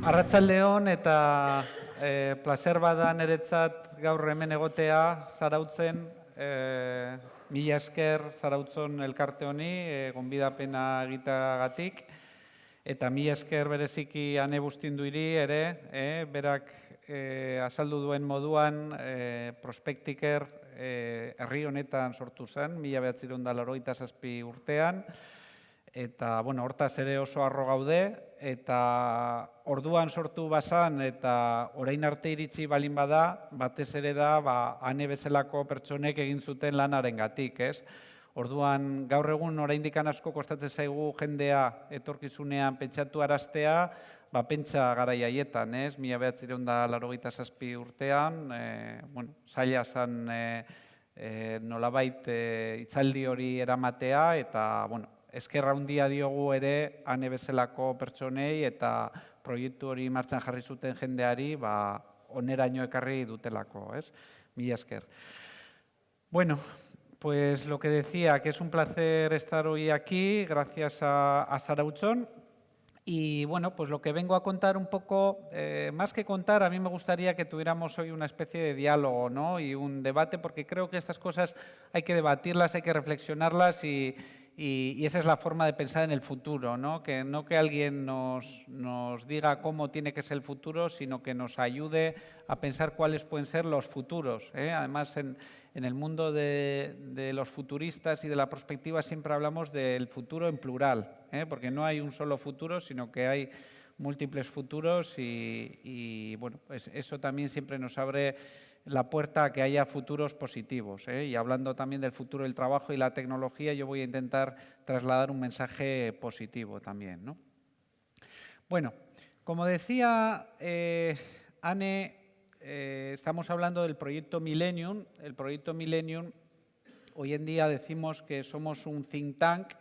Arratsaldeon eta placer bada niretzat gaur hemen egotea Zarautzen, mila esker Zarautzon elkarte honi, gonbidapena egiteagatik, eta mila esker bereziki Ane Bustinduiri ere, berak azaldu duen moduan Prospektiker herri honetan sortu zen, 1987 urtean, eta hortaz ere oso harro gaude, eta orduan sortu bazan eta orain arte iritsi balin bada, batez ere da Ane bezalako pertsonek egin zuten lanarengatik, ez? Orduan gaur egun oraindik asko kostatzen zaigu jendea etorkizunean pentsatu araztea, pentsa garai haietan, ez? 1987 urtean, zaila zen nolabait hitzaldi hori eramatea, eta, eskerra handia diogu ere Ane bezalako pertsonei eta proiektu hori martxan jarri zuten jendeari oneraino ekarri dutelako, ez? Mila esker. Bueno, pues lo que decía, que es un placer estar hoy aquí, gracias a Zarautzon. Y bueno, pues lo que vengo a contar un poco, más que contar, a mí me gustaría que tuviéramos hoy una especie de diálogo, ¿no? Y un debate, porque creo que estas cosas hay que debatirlas, hay que reflexionarlas y esa es la forma de pensar en el futuro, ¿no? Que alguien nos diga cómo tiene que ser el futuro, sino que nos ayude a pensar cuáles pueden ser los futuros, ¿eh? Además, en el mundo de los futuristas y de la prospectiva siempre hablamos del futuro en plural, porque no hay un solo futuro, sino que hay múltiples futuros y bueno, pues eso también siempre nos abre la puerta a que haya futuros positivos. Y hablando también del futuro del trabajo y la tecnología, yo voy a intentar trasladar un mensaje positivo también, ¿no? Bueno, como decía Ane, estamos hablando del proyecto Millennium. El proyecto Millennium, hoy en día decimos que somos un think tank,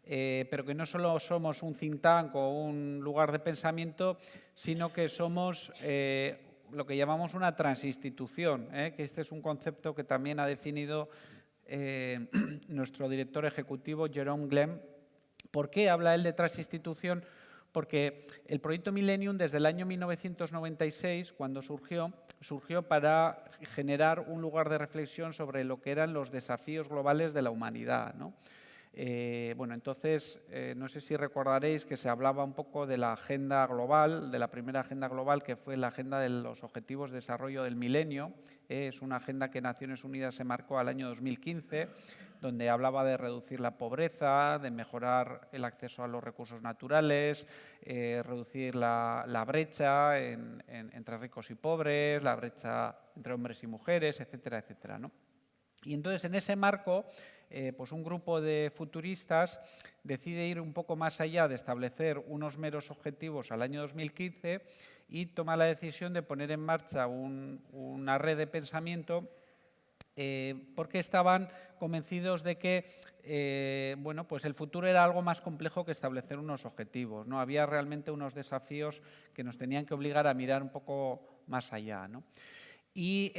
pero que no solo somos un think tank o un lugar de pensamiento, sino que somos lo que llamamos una transinstitución, que este es un concepto que también ha definido nuestro director ejecutivo, Jerome Glenn. ¿Por qué habla él de transinstitución? Porque el proyecto Millennium, desde el año 1996, cuando surgió para generar un lugar de reflexión sobre lo que eran los desafíos globales de la humanidad, ¿no? Entonces, no sé si recordaréis que se hablaba un poco de la agenda global, de la primera agenda global, que fue la agenda de los Objetivos de Desarrollo del Milenio. Es una agenda que Naciones Unidas se marcó al año 2015, donde hablaba de reducir la pobreza, de mejorar el acceso a los recursos naturales, reducir la brecha entre ricos y pobres, la brecha entre hombres y mujeres, etcétera, etcétera, ¿no? Y entonces, en ese marco, pues un grupo de futuristas decide ir un poco más allá de establecer unos meros objetivos al año 2015 y toma la decisión de poner en marcha una red de pensamiento porque estaban convencidos de que pues el futuro era algo más complejo que establecer unos objetivos, ¿no? Había realmente unos desafíos que nos tenían que obligar a mirar un poco más allá, ¿no? Y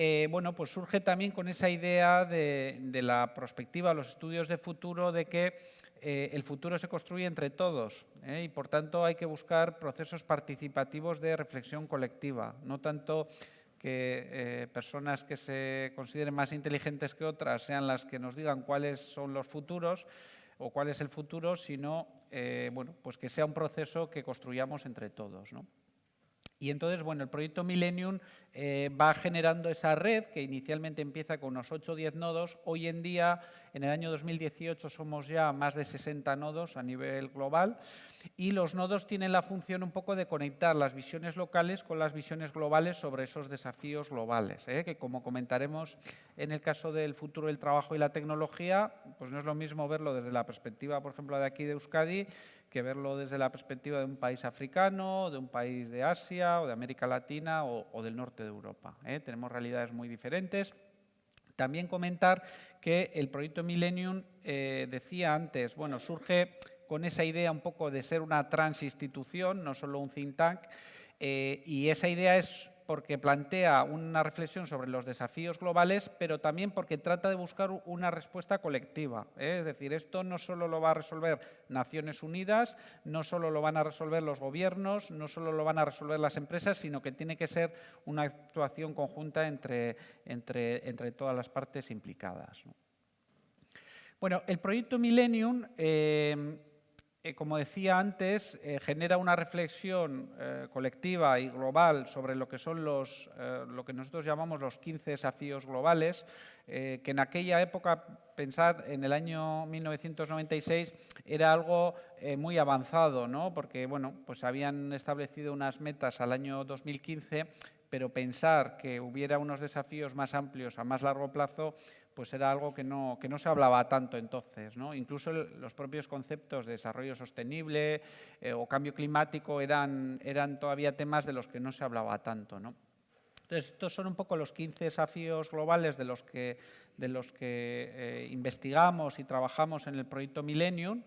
pues surge también con esa idea de la prospectiva, los estudios de futuro, de que el futuro se construye entre todos, y por tanto hay que buscar procesos participativos de reflexión colectiva, no tanto que personas que se consideren más inteligentes que otras sean las que nos digan cuáles son los futuros o cuál es el futuro, sino pues que sea un proceso que construyamos entre todos, ¿no? Y entonces, el proyecto Millennium va generando esa red que inicialmente empieza con unos 8 o 10 nodos. Hoy en día, en el año 2018, somos ya más de 60 nodos a nivel global y los nodos tienen la función un poco de conectar las visiones locales con las visiones globales sobre esos desafíos globales, que como comentaremos en el caso del futuro del trabajo y la tecnología, pues no es lo mismo verlo desde la perspectiva, por ejemplo, de aquí de Euskadi, que verlo desde la perspectiva de un país africano, de un país de Asia o de América Latina o del norte de Europa. Tenemos realidades muy diferentes. También comentar que el proyecto Millennium, decía antes, surge con esa idea un poco de ser una transinstitución, no solo un think tank, y esa idea es porque plantea una reflexión sobre los desafíos globales, pero también porque trata de buscar una respuesta colectiva. Es decir, esto no solo lo va a resolver Naciones Unidas, no solo lo van a resolver los gobiernos, no solo lo van a resolver las empresas, sino que tiene que ser una actuación conjunta entre todas las partes implicadas, ¿no? Bueno, el proyecto Millennium, como decía antes, genera una reflexión colectiva y global sobre lo que son lo que nosotros llamamos los 15 desafíos globales, que en aquella época, pensad, en el año 1996, era algo muy avanzado, ¿no? Porque bueno, pues habían establecido unas metas al año 2015, pero pensar que hubiera unos desafíos más amplios a más largo plazo, pues era algo que no se hablaba tanto entonces, ¿no? Incluso los propios conceptos de desarrollo sostenible o cambio climático eran todavía temas de los que no se hablaba tanto, ¿no? Entonces, estos son un poco los 15 desafíos globales de los que investigamos y trabajamos en el proyecto Millennium.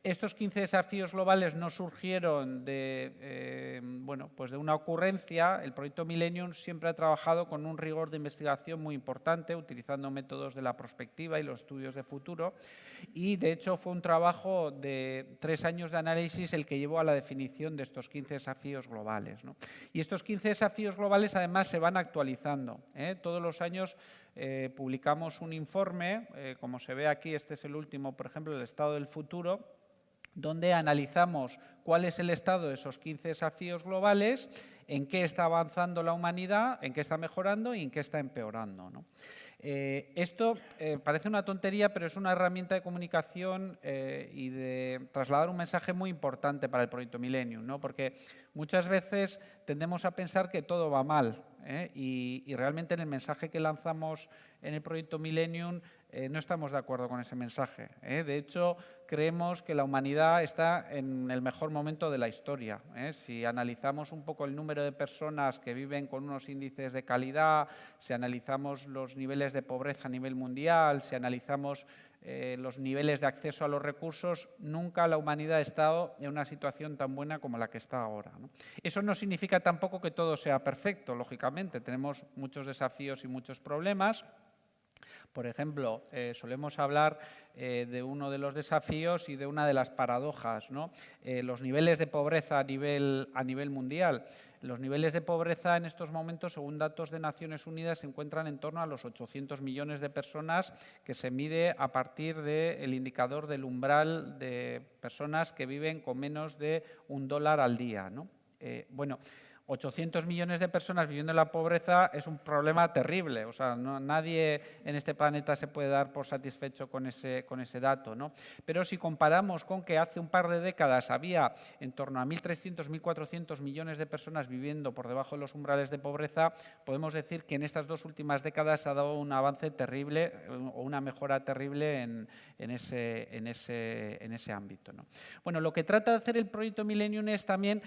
Estos 15 desafíos globales no surgieron de una ocurrencia. El proyecto Millennium siempre ha trabajado con un rigor de investigación muy importante, utilizando métodos de la prospectiva y los estudios de futuro. Y, de hecho, fue un trabajo de 3 años de análisis el que llevó a la definición de estos 15 desafíos globales, ¿no? Y estos 15 desafíos globales, además, se van actualizando, ¿eh? Todos los años publicamos un informe, como se ve aquí, este es el último, por ejemplo, el estado del futuro, donde analizamos cuál es el estado de esos 15 desafíos globales, en qué está avanzando la humanidad, en qué está mejorando y en qué está empeorando, ¿no? Esto parece una tontería, pero es una herramienta de comunicación y de trasladar un mensaje muy importante para el proyecto Millennium, ¿no? Porque muchas veces tendemos a pensar que todo va mal, y realmente en el mensaje que lanzamos en el proyecto Millennium no estamos de acuerdo con ese mensaje, ¿eh? De hecho, creemos que la humanidad está en el mejor momento de la historia, ¿eh? Si analizamos un poco el número de personas que viven con unos índices de calidad, si analizamos los niveles de pobreza a nivel mundial, si analizamos los niveles de acceso a los recursos, nunca la humanidad ha estado en una situación tan buena como la que está ahora, ¿no? Eso no significa tampoco que todo sea perfecto, lógicamente. Tenemos muchos desafíos y muchos problemas. Por ejemplo, solemos hablar de uno de los desafíos y de una de las paradojas, ¿no? Los niveles de pobreza a nivel mundial. Los niveles de pobreza en estos momentos, según datos de Naciones Unidas, se encuentran en torno a los 800 millones de personas, que se mide a partir del indicador del umbral de personas que viven con menos de $1 al día, ¿no? 800 millones de personas viviendo en la pobreza es un problema terrible. O sea, nadie en este planeta se puede dar por satisfecho con ese dato, ¿no? Pero si comparamos con que hace un par de décadas había en torno a 1.300, 1.400 millones de personas viviendo por debajo de los umbrales de pobreza, podemos decir que en estas 2 últimas décadas ha dado un avance terrible o una mejora terrible en ese ámbito, ¿no? Bueno, lo que trata de hacer el proyecto Millennium es también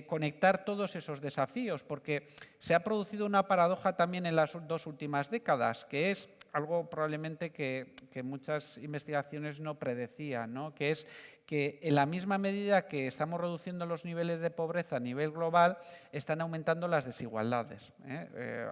conectar todos esos desafíos, porque se ha producido una paradoja también en las 2 últimas décadas, que es algo probablemente que muchas investigaciones no predecían, ¿no? Que es que en la misma medida que estamos reduciendo los niveles de pobreza a nivel global, están aumentando las desigualdades, ¿eh?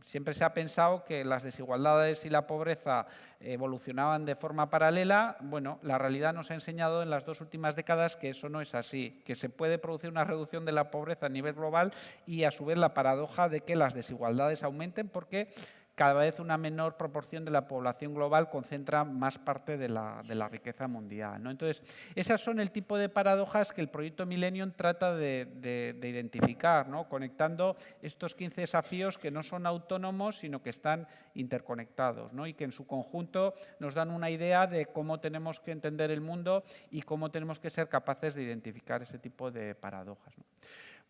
Siempre se ha pensado que las desigualdades y la pobreza evolucionaban de forma paralela. Bueno, la realidad nos ha enseñado en las 2 últimas décadas que eso no es así, que se puede producir una reducción de la pobreza a nivel global y, a su vez, la paradoja de que las desigualdades aumenten porque cada vez una menor proporción de la población global concentra más parte de la riqueza mundial, ¿no? Entonces, esas son el tipo de paradojas que el proyecto Millennium trata de identificar, ¿no? Conectando estos 15 desafíos que no son autónomos, sino que están interconectados, ¿no? Y que en su conjunto nos dan una idea de cómo tenemos que entender el mundo y cómo tenemos que ser capaces de identificar ese tipo de paradojas, ¿no?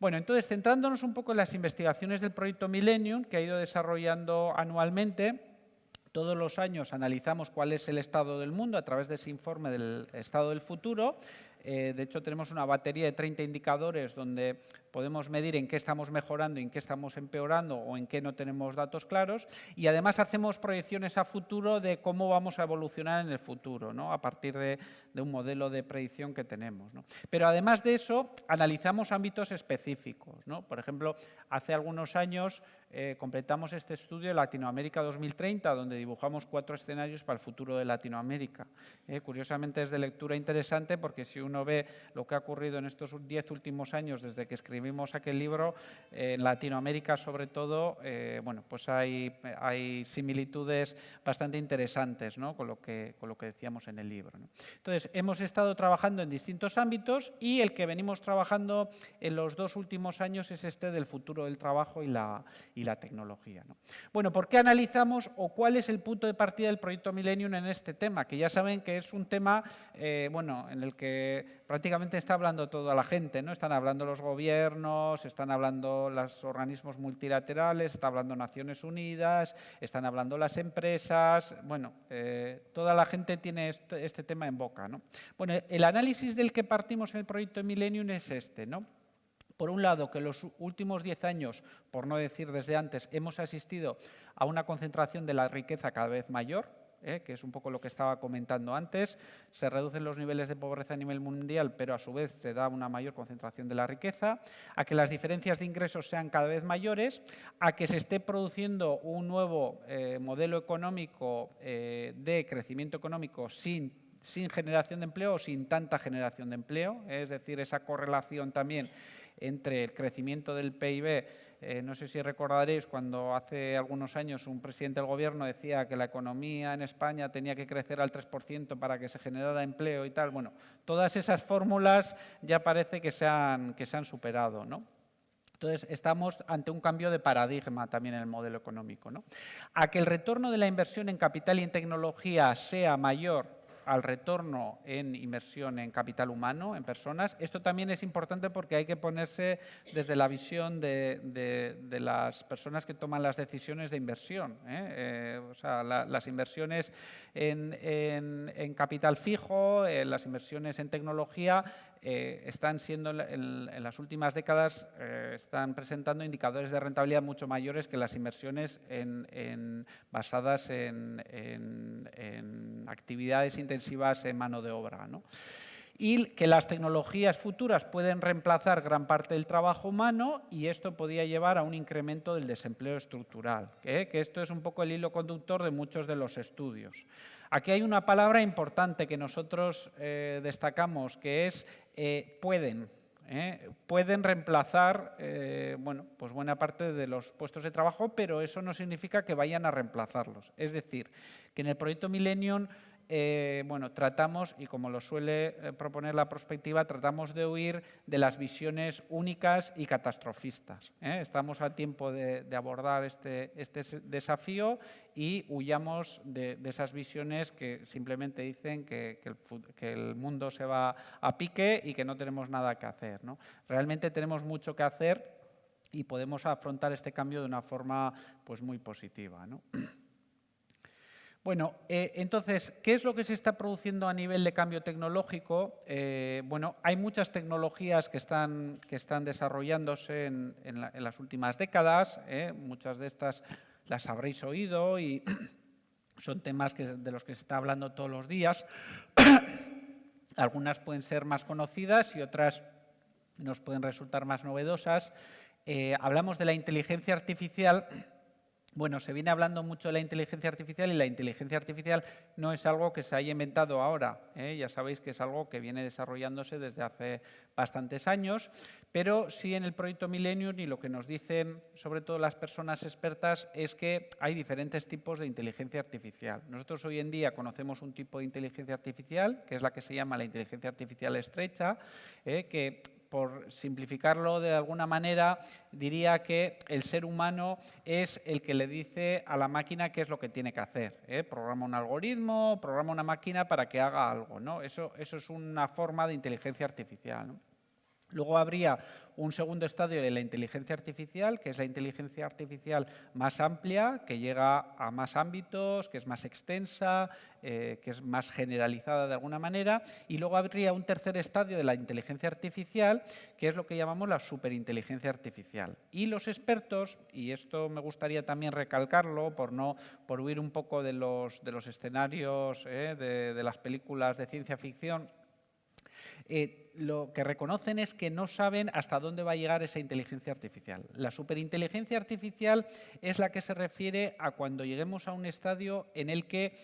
Bueno, entonces, centrándonos un poco en las investigaciones del proyecto Millennium, que ha ido desarrollando anualmente, todos los años analizamos cuál es el estado del mundo a través de ese informe del estado del futuro. De hecho, tenemos una batería de 30 indicadores donde podemos medir en qué estamos mejorando, en qué estamos empeorando o en qué no tenemos datos claros, y además hacemos proyecciones a futuro de cómo vamos a evolucionar en el futuro, ¿no? A partir de un modelo de predicción que tenemos, ¿no? Pero además de eso, analizamos ámbitos específicos, ¿no? Por ejemplo, hace algunos años completamos este estudio de Latinoamérica 2030, donde dibujamos 4 escenarios para el futuro de Latinoamérica. Curiosamente es de lectura interesante porque si uno ve lo que ha ocurrido en estos 10 últimos años desde que escribimos aquel libro, en Latinoamérica sobre todo, bueno, pues hay similitudes bastante interesantes, ¿no? con lo que decíamos en el libro, ¿no? Entonces, hemos estado trabajando en distintos ámbitos y el que venimos trabajando en los 2 últimos años es este del futuro del trabajo y la tecnología, ¿no? Bueno, ¿por qué analizamos o cuál es el punto de partida del proyecto Millennium en este tema? Que ya saben que es un tema bueno, en el que prácticamente está hablando toda la gente, ¿no? Están hablando los gobiernos, están hablando los organismos multilaterales, está hablando Naciones Unidas, están hablando las empresas, bueno, toda la gente tiene este tema en boca, ¿no? Bueno, el análisis del que partimos en el proyecto Millennium es este, ¿no? Por un lado, que en los últimos 10 años, por no decir desde antes, hemos asistido a una concentración de la riqueza cada vez mayor, que es un poco lo que estaba comentando antes. Se reducen los niveles de pobreza a nivel mundial, pero a su vez se da una mayor concentración de la riqueza, a que las diferencias de ingresos sean cada vez mayores, a que se esté produciendo un nuevo modelo económico de crecimiento económico sin generación de empleo o sin tanta generación de empleo, es decir, esa correlación también entre el crecimiento del PIB. No sé si recordaréis cuando hace algunos años un presidente del Gobierno decía que la economía en España tenía que crecer al 3% para que se generara empleo y tal. Bueno, todas esas fórmulas ya parece que se han superado, ¿no? Entonces, estamos ante un cambio de paradigma también en el modelo económico, ¿no? A que el retorno de la inversión en capital y en tecnología sea mayor al retorno en inversión en capital humano, en personas. Esto también es importante porque hay que ponerse desde la visión de las personas que toman las decisiones de inversión, o sea, las inversiones en capital fijo, las inversiones en tecnología, están siendo en las últimas décadas, están presentando indicadores de rentabilidad mucho mayores que las inversiones basadas en actividades intensivas en mano de obra, ¿no? Y que las tecnologías futuras pueden reemplazar gran parte del trabajo humano y esto podría llevar a un incremento del desempleo estructural, que esto es un poco el hilo conductor de muchos de los estudios. Aquí hay una palabra importante que nosotros destacamos, que es pueden. Pueden reemplazar bueno, pues buena parte de los puestos de trabajo, pero eso no significa que vayan a reemplazarlos. Es decir, que en el proyecto Millennium bueno, tratamos, y como lo suele proponer la perspectiva, tratamos de huir de las visiones únicas y catastrofistas. Estamos a tiempo de abordar este desafío y huyamos de esas visiones que simplemente dicen que el mundo se va a pique y que no tenemos nada que hacer, ¿no? Realmente tenemos mucho que hacer y podemos afrontar este cambio de una forma pues, muy positiva, ¿no? Bueno, entonces, ¿qué es lo que se está produciendo a nivel de cambio tecnológico? Bueno, hay muchas tecnologías que están desarrollándose en las últimas décadas, muchas de estas las habréis oído y son temas de los que se está hablando todos los días. Algunas pueden ser más conocidas y otras nos pueden resultar más novedosas. Hablamos de la inteligencia artificial. Bueno, se viene hablando mucho de la inteligencia artificial y la inteligencia artificial no es algo que se haya inventado ahora, ya sabéis que es algo que viene desarrollándose desde hace bastantes años, pero sí en el proyecto Millennium y lo que nos dicen sobre todo las personas expertas es que hay diferentes tipos de inteligencia artificial. Nosotros hoy en día conocemos un tipo de inteligencia artificial, que es la que se llama la inteligencia artificial estrecha, que por simplificarlo de alguna manera, diría que el ser humano es el que le dice a la máquina qué es lo que tiene que hacer. Programa un algoritmo, programa una máquina para que haga algo, ¿no? Eso es una forma de inteligencia artificial, ¿no? Luego habría un segundo estadio de la inteligencia artificial, que es la inteligencia artificial más amplia, que llega a más ámbitos, que es más extensa, que es más generalizada de alguna manera. Y luego habría un tercer estadio de la inteligencia artificial, que es lo que llamamos la superinteligencia artificial. Y los expertos, y esto me gustaría también recalcarlo por huir un poco de los escenarios de las películas de ciencia ficción, lo que reconocen es que no saben hasta dónde va a llegar esa inteligencia artificial. La superinteligencia artificial es la que se refiere a cuando lleguemos a un estadio en el que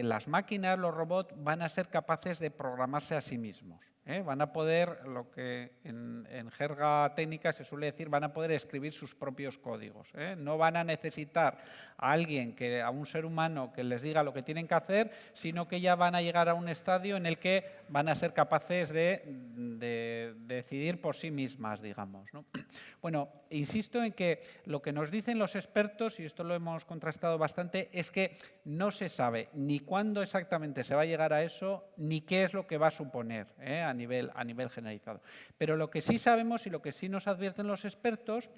las máquinas, los robots, van a ser capaces de programarse a sí mismos. Van a poder, lo que en jerga técnica se suele decir, van a poder escribir sus propios códigos. No van a necesitar a alguien, a un ser humano, que les diga lo que tienen que hacer, sino que ya van a llegar a un estadio en el que van a ser capaces de decidir por sí mismas, digamos, ¿no? Bueno, insisto en que lo que nos dicen los expertos, y esto lo hemos contrastado bastante, es que no se sabe ni cuándo exactamente se va a llegar a eso, ni qué es lo que va a suponer a nivel generalizado. Pero lo que sí sabemos y lo que sí nos advierten los expertos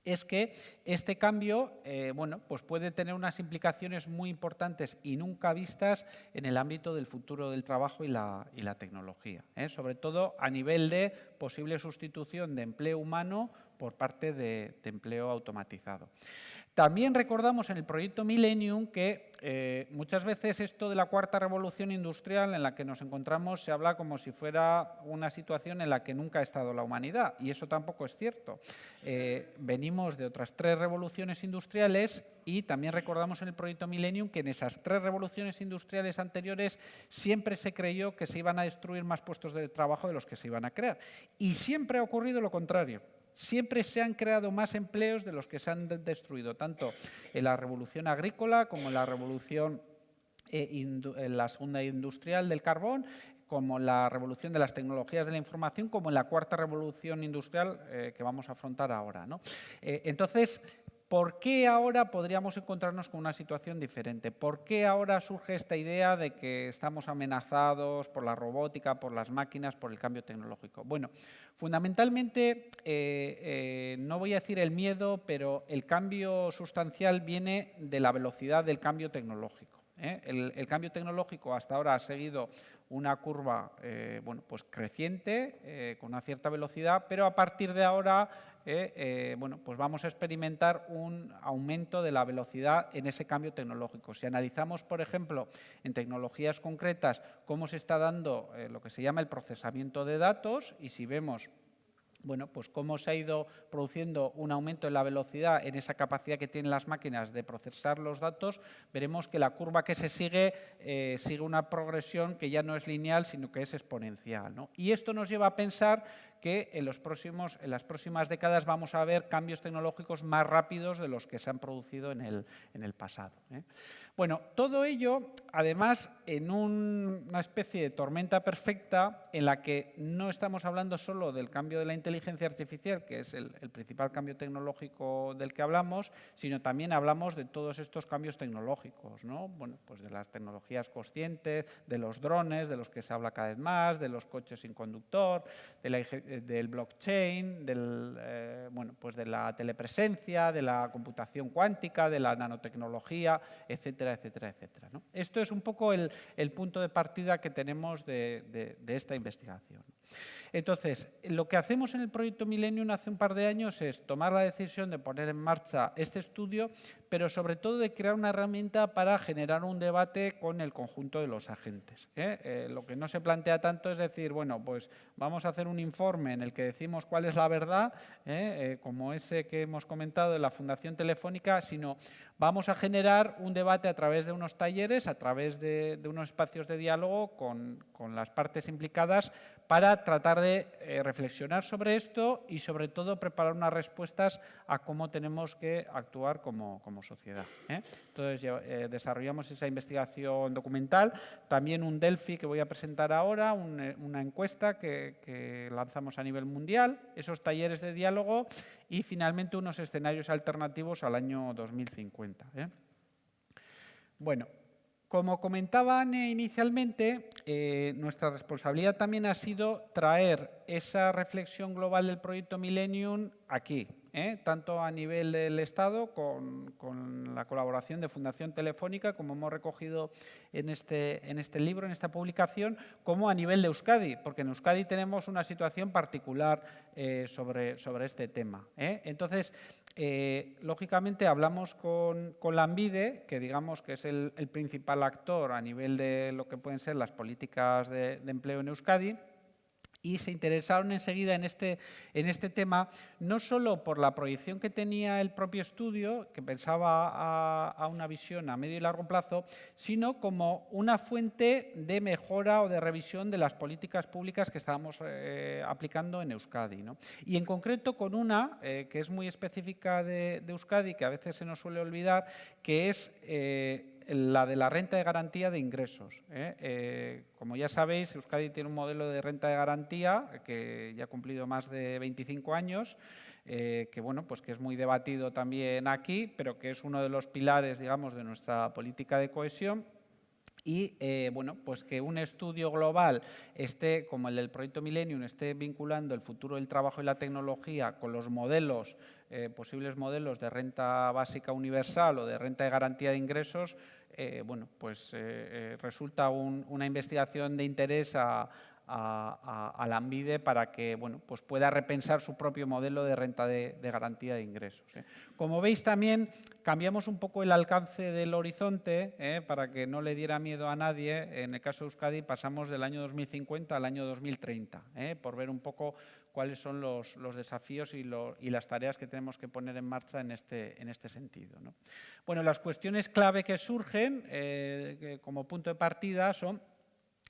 es que este cambio bueno, pues puede tener unas implicaciones muy importantes y nunca vistas en el ámbito del futuro del trabajo y la tecnología, sobre todo a nivel de posible sustitución de empleo humano por parte de empleo automatizado. También recordamos en el proyecto Millennium que muchas veces esto de la cuarta revolución industrial en la que nos encontramos se habla como si fuera una situación en la que nunca ha estado la humanidad, y eso tampoco es cierto. Venimos de otras 3 revoluciones industriales y también recordamos en el proyecto Millennium que en esas 3 revoluciones industriales anteriores siempre se creyó que se iban a destruir más puestos de trabajo de los que se iban a crear. Y siempre ha ocurrido lo contrario. Siempre se han creado más empleos de los que se han destruido, tanto en la revolución agrícola como en la revolución, en la segunda industrial del carbón, como en la revolución de las tecnologías de la información, como en la cuarta revolución industrial que vamos a afrontar ahora, ¿no? Entonces, ¿por qué ahora podríamos encontrarnos con una situación diferente? ¿Por qué ahora surge esta idea de que estamos amenazados por la robótica, por las máquinas, por el cambio tecnológico? Bueno, fundamentalmente, no voy a decir el miedo, pero el cambio sustancial viene de la velocidad del cambio tecnológico. El cambio tecnológico hasta ahora ha seguido una curva bueno, pues creciente, con una cierta velocidad, pero a partir de ahora bueno, pues vamos a experimentar un aumento de la velocidad en ese cambio tecnológico. Si analizamos, por ejemplo, en tecnologías concretas, cómo se está dando lo que se llama el procesamiento de datos, y si vemos bueno, pues cómo se ha ido produciendo un aumento en la velocidad, en esa capacidad que tienen las máquinas de procesar los datos, veremos que la curva que se sigue sigue una progresión que ya no es lineal, sino que es exponencial, ¿no? Y esto nos lleva a pensar que en las próximas décadas vamos a ver cambios tecnológicos más rápidos de los que se han producido en el pasado. Bueno, todo ello, además, en una especie de tormenta perfecta en la que no estamos hablando solo del cambio de la inteligencia artificial, que es el principal cambio tecnológico del que hablamos, sino también hablamos de todos estos cambios tecnológicos, ¿no? Bueno, pues de las tecnologías conscientes, de los drones, de los que se habla cada vez más, de los coches sin conductor, del blockchain, bueno, pues de la telepresencia, de la computación cuántica, de la nanotecnología, etcétera, etcétera, etcétera, ¿no? Esto es un poco el punto de partida que tenemos de esta investigación. Entonces, lo que hacemos en el proyecto Millennium hace un par de años es tomar la decisión de poner en marcha este estudio, pero sobre todo de crear una herramienta para generar un debate con el conjunto de los agentes. Lo que no se plantea tanto es decir, bueno, pues vamos a hacer un informe en el que decimos cuál es la verdad, como ese que hemos comentado de la Fundación Telefónica, sino vamos a generar un debate a través de unos talleres, a través de unos espacios de diálogo con las partes implicadas para tratar de reflexionar sobre esto y, sobre todo, preparar unas respuestas a cómo tenemos que actuar como sociedad. Entonces, desarrollamos esa investigación documental, también un Delphi que voy a presentar ahora, una encuesta que lanzamos a nivel mundial, esos talleres de diálogo y, finalmente, unos escenarios alternativos al año 2050. Bueno, Como comentaban inicialmente, nuestra responsabilidad también ha sido traer esa reflexión global del proyecto Millennium aquí, tanto a nivel del Estado, con la colaboración de Fundación Telefónica, como hemos recogido en este libro, en esta publicación, como a nivel de Euskadi, porque en Euskadi tenemos una situación particular sobre este tema. Entonces, lógicamente hablamos con Lanbide, que digamos que es el principal actor a nivel de lo que pueden ser las políticas de empleo en Euskadi, y se interesaron enseguida en este tema, no solo por la proyección que tenía el propio estudio, que pensaba a una visión a medio y largo plazo, sino como una fuente de mejora o de revisión de las políticas públicas que estábamos aplicando en Euskadi, ¿no? Y en concreto con una que es muy específica de Euskadi, que a veces se nos suele olvidar, que es la de la renta de garantía de ingresos. Como ya sabéis, Euskadi tiene un modelo de renta de garantía que ya ha cumplido más de 25 años, que bueno, pues que es muy debatido también aquí, pero que es uno de los pilares, digamos, de nuestra política de cohesión. Y bueno, pues que un estudio global esté, como el del proyecto Millennium, esté vinculando el futuro del trabajo y la tecnología con los modelos, posibles modelos de renta básica universal o de renta de garantía de ingresos, bueno, pues resulta una investigación de interés a Lanbide para que bueno, pues pueda repensar su propio modelo de renta de garantía de ingresos. Como veis, también cambiamos un poco el alcance del horizonte para que no le diera miedo a nadie. En el caso de Euskadi pasamos del año 2050 al año 2030, por ver un poco cuáles son los desafíos y las tareas que tenemos que poner en marcha en este sentido, ¿no? Bueno, las cuestiones clave que surgen como punto de partida son...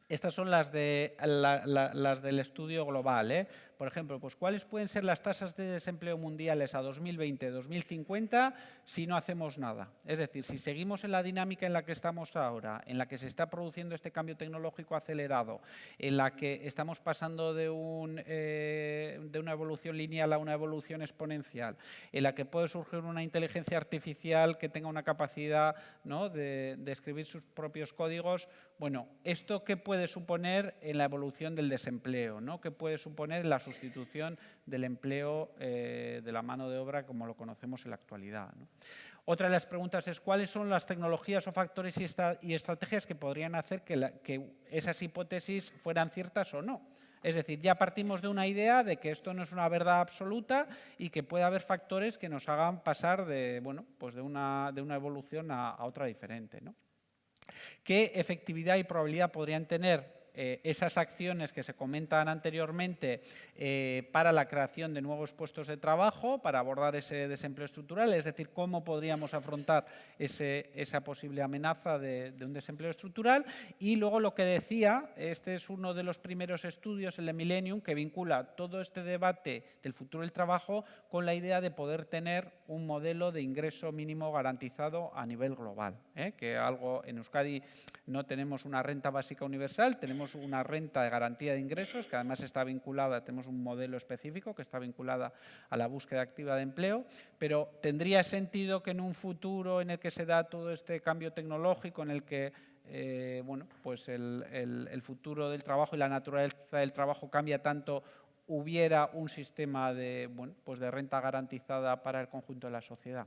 Estas son las del estudio global. Por ejemplo, pues ¿cuáles pueden ser las tasas de desempleo mundiales a 2020-2050 si no hacemos nada? Es decir, si seguimos en la dinámica en la que estamos ahora, en la que se está produciendo este cambio tecnológico acelerado, en la que estamos pasando de una evolución lineal a una evolución exponencial, en la que puede surgir una inteligencia artificial que tenga una capacidad, ¿no?, de escribir sus propios códigos. Bueno, ¿esto qué puede suponer en la evolución del desempleo, ¿no? ¿Qué puede suponer en la sustitución del empleo de la mano de obra como lo conocemos en la actualidad, ¿no? Otra de las preguntas es cuáles son las tecnologías o factores y estrategias que podrían hacer que esas hipótesis fueran ciertas o no. Es decir, ya partimos de una idea de que esto no es una verdad absoluta y que puede haber factores que nos hagan pasar de, bueno, pues de una evolución a otra diferente, ¿no? ¿Qué efectividad y probabilidad podrían tener esas acciones que se comentan anteriormente para la creación de nuevos puestos de trabajo, para abordar ese desempleo estructural? Es decir, ¿cómo podríamos afrontar esa posible amenaza de un desempleo estructural? Y luego lo que decía, este es uno de los primeros estudios, el de Millennium, que vincula todo este debate del futuro del trabajo con la idea de poder tener un modelo de ingreso mínimo garantizado a nivel global, que algo en Euskadi no tenemos una renta básica universal, tenemos una renta de garantía de ingresos que además está vinculada, tenemos un modelo específico que está vinculada a la búsqueda activa de empleo, pero tendría sentido que en un futuro en el que se da todo este cambio tecnológico, en el que bueno, pues el futuro del trabajo y la naturaleza del trabajo cambia tanto, hubiera un sistema bueno, pues de renta garantizada para el conjunto de la sociedad.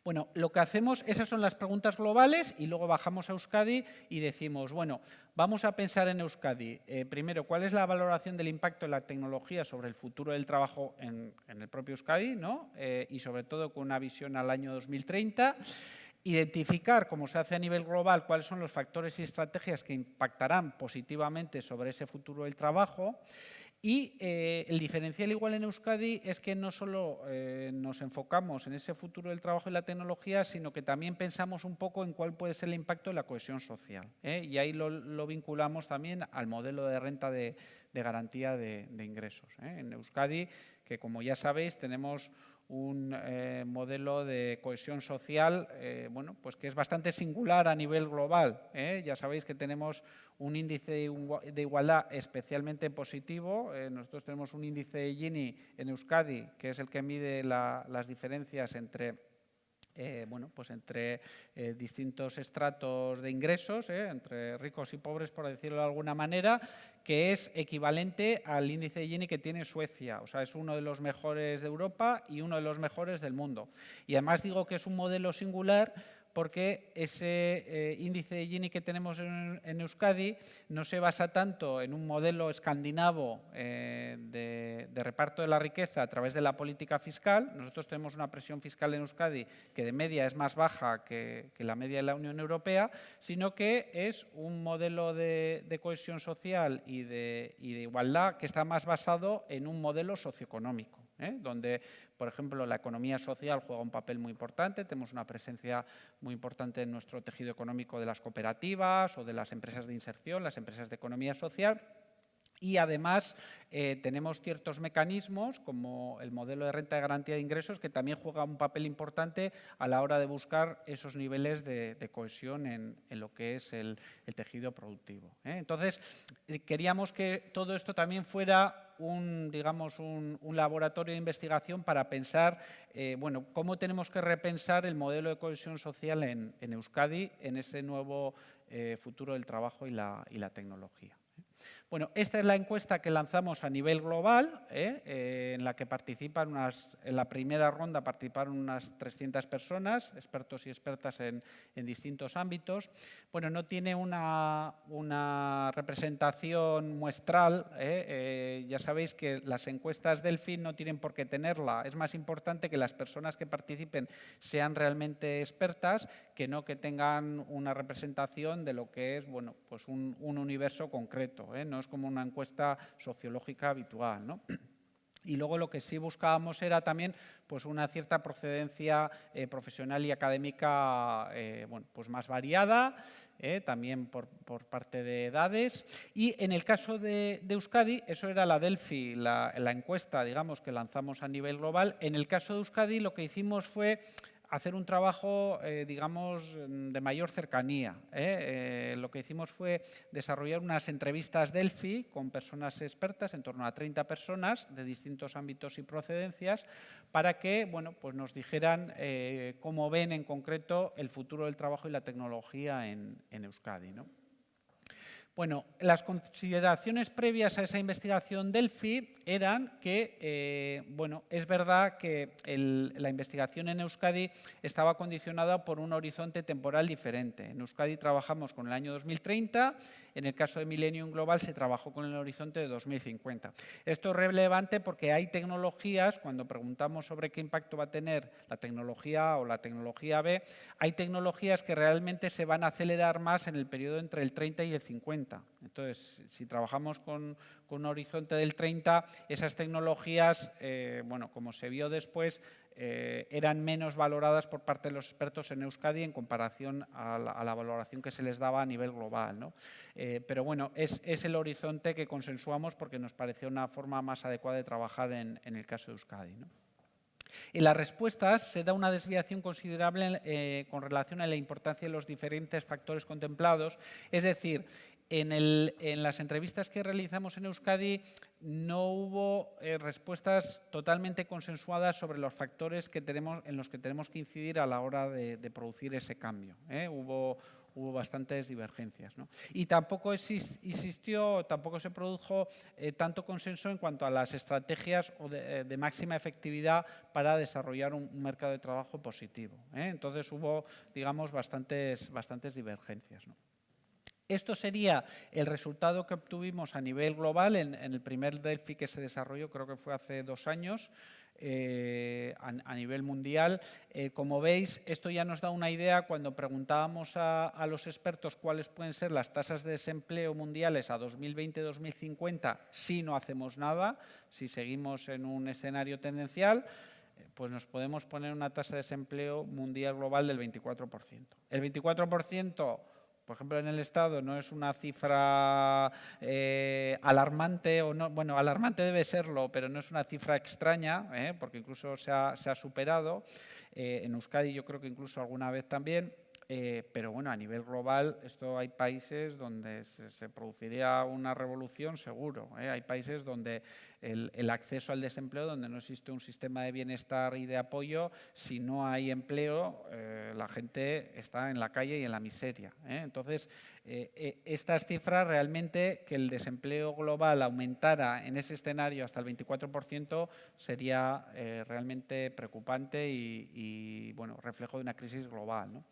Bueno, lo que hacemos, esas son las preguntas globales y luego bajamos a Euskadi y decimos, bueno, vamos a pensar en Euskadi. Primero, ¿cuál es la valoración del impacto de la tecnología sobre el futuro del trabajo en el propio Euskadi, ¿no? Y sobre todo con una visión al año 2030. Identificar, como se hace a nivel global, cuáles son los factores y estrategias que impactarán positivamente sobre ese futuro del trabajo. Y el diferencial igual en Euskadi es que no solo nos enfocamos en ese futuro del trabajo y la tecnología, sino que también pensamos un poco en cuál puede ser el impacto de la cohesión social. Y ahí lo vinculamos también al modelo de renta de garantía de ingresos. En Euskadi, que como ya sabéis, tenemos un modelo de cohesión social bueno, pues que es bastante singular a nivel global. Ya sabéis que tenemos un índice de igualdad especialmente positivo. Nosotros tenemos un índice de Gini en Euskadi, que es el que mide las diferencias entre bueno, pues entre distintos estratos de ingresos, entre ricos y pobres, por decirlo de alguna manera, que es equivalente al índice de Gini que tiene Suecia. O sea, es uno de los mejores de Europa y uno de los mejores del mundo. Y además digo que es un modelo singular porque ese índice de Gini que tenemos en Euskadi no se basa tanto en un modelo escandinavo de reparto de la riqueza a través de la política fiscal. Nosotros tenemos una presión fiscal en Euskadi que de media es más baja que la media de la Unión Europea, sino que es un modelo de cohesión social y de igualdad que está más basado en un modelo socioeconómico, donde, por ejemplo, la economía social juega un papel muy importante. Tenemos una presencia muy importante en nuestro tejido económico de las cooperativas o de las empresas de inserción, las empresas de economía social. Y además tenemos ciertos mecanismos como el modelo de renta de garantía de ingresos que también juega un papel importante a la hora de buscar esos niveles de cohesión en lo que es el tejido productivo. Entonces, queríamos que todo esto también fuera digamos, un laboratorio de investigación para pensar bueno, cómo tenemos que repensar el modelo de cohesión social en Euskadi en ese nuevo futuro del trabajo y la tecnología. Bueno, esta es la encuesta que lanzamos a nivel global, en la que participan en la primera ronda participaron unas 300 personas, expertos y expertas en distintos ámbitos. Bueno, no tiene una representación muestral, ya sabéis que las encuestas Delphi no tienen por qué tenerla. Es más importante que las personas que participen sean realmente expertas que no que tengan una representación de lo que es, bueno, pues un universo concreto, no es como una encuesta sociológica habitual, ¿no? Y luego lo que sí buscábamos era también pues una cierta procedencia profesional y académica bueno, pues más variada, también por parte de edades. Y en el caso de Euskadi, eso era la Delphi, la encuesta, digamos, que lanzamos a nivel global. En el caso de Euskadi lo que hicimos fue hacer un trabajo, digamos, de mayor cercanía. Lo que hicimos fue desarrollar unas entrevistas Delphi con personas expertas, en torno a 30 personas de distintos ámbitos y procedencias, para que bueno, pues nos dijeran cómo ven en concreto el futuro del trabajo y la tecnología en Euskadi, ¿no? Bueno, las consideraciones previas a esa investigación Delphi eran que, bueno, es verdad que la investigación en Euskadi estaba condicionada por un horizonte temporal diferente. En Euskadi trabajamos con el año 2030, en el caso de Millennium Global se trabajó con el horizonte de 2050. Esto es relevante porque hay tecnologías, cuando preguntamos sobre qué impacto va a tener la tecnología A o la tecnología B, hay tecnologías que realmente se van a acelerar más en el periodo entre el 30 y el 50. Entonces, si trabajamos con un horizonte del 30, esas tecnologías, bueno, como se vio después, eran menos valoradas por parte de los expertos en Euskadi en comparación a la valoración que se les daba a nivel global, ¿no? Pero bueno, es el horizonte que consensuamos porque nos pareció una forma más adecuada de trabajar en el caso de Euskadi, ¿no? En las respuestas se da una desviación considerable con relación a la importancia de los diferentes factores contemplados, es decir, en las entrevistas que realizamos en Euskadi no hubo respuestas totalmente consensuadas sobre los factores en los que tenemos que incidir a la hora de producir ese cambio. Hubo bastantes divergencias, ¿no? Y tampoco tampoco se produjo tanto consenso en cuanto a las estrategias de máxima efectividad para desarrollar un mercado de trabajo positivo. Entonces hubo, digamos, bastantes divergencias, ¿no? Esto sería el resultado que obtuvimos a nivel global en el primer Delphi que se desarrolló, creo que fue hace 2 años, a nivel mundial. Como veis, esto ya nos da una idea cuando preguntábamos a los expertos cuáles pueden ser las tasas de desempleo mundiales a 2020-2050 si no hacemos nada, si seguimos en un escenario tendencial, pues nos podemos poner una tasa de desempleo mundial global del 24%. El 24%, por ejemplo, en el Estado no es una cifra alarmante, o no, bueno, alarmante debe serlo, pero no es una cifra extraña, porque incluso se ha superado. En Euskadi yo creo que incluso alguna vez también. pero bueno, a nivel global, esto hay países donde se produciría una revolución seguro. Hay países donde el acceso al desempleo, donde no existe un sistema de bienestar y de apoyo, si no hay empleo, la gente está en la calle y en la miseria. Entonces, estas cifras realmente, que el desempleo global aumentara en ese escenario hasta el 24%, sería realmente preocupante y bueno, reflejo de una crisis global, ¿no?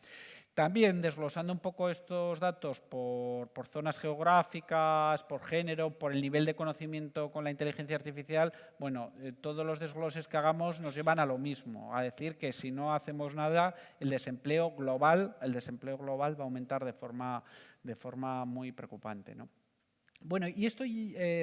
También, desglosando un poco estos datos por zonas geográficas, por género, por el nivel de conocimiento con la inteligencia artificial, bueno, todos los desgloses que hagamos nos llevan a lo mismo, a decir que si no hacemos nada, el desempleo global va a aumentar de forma muy preocupante, ¿no? Bueno, y esto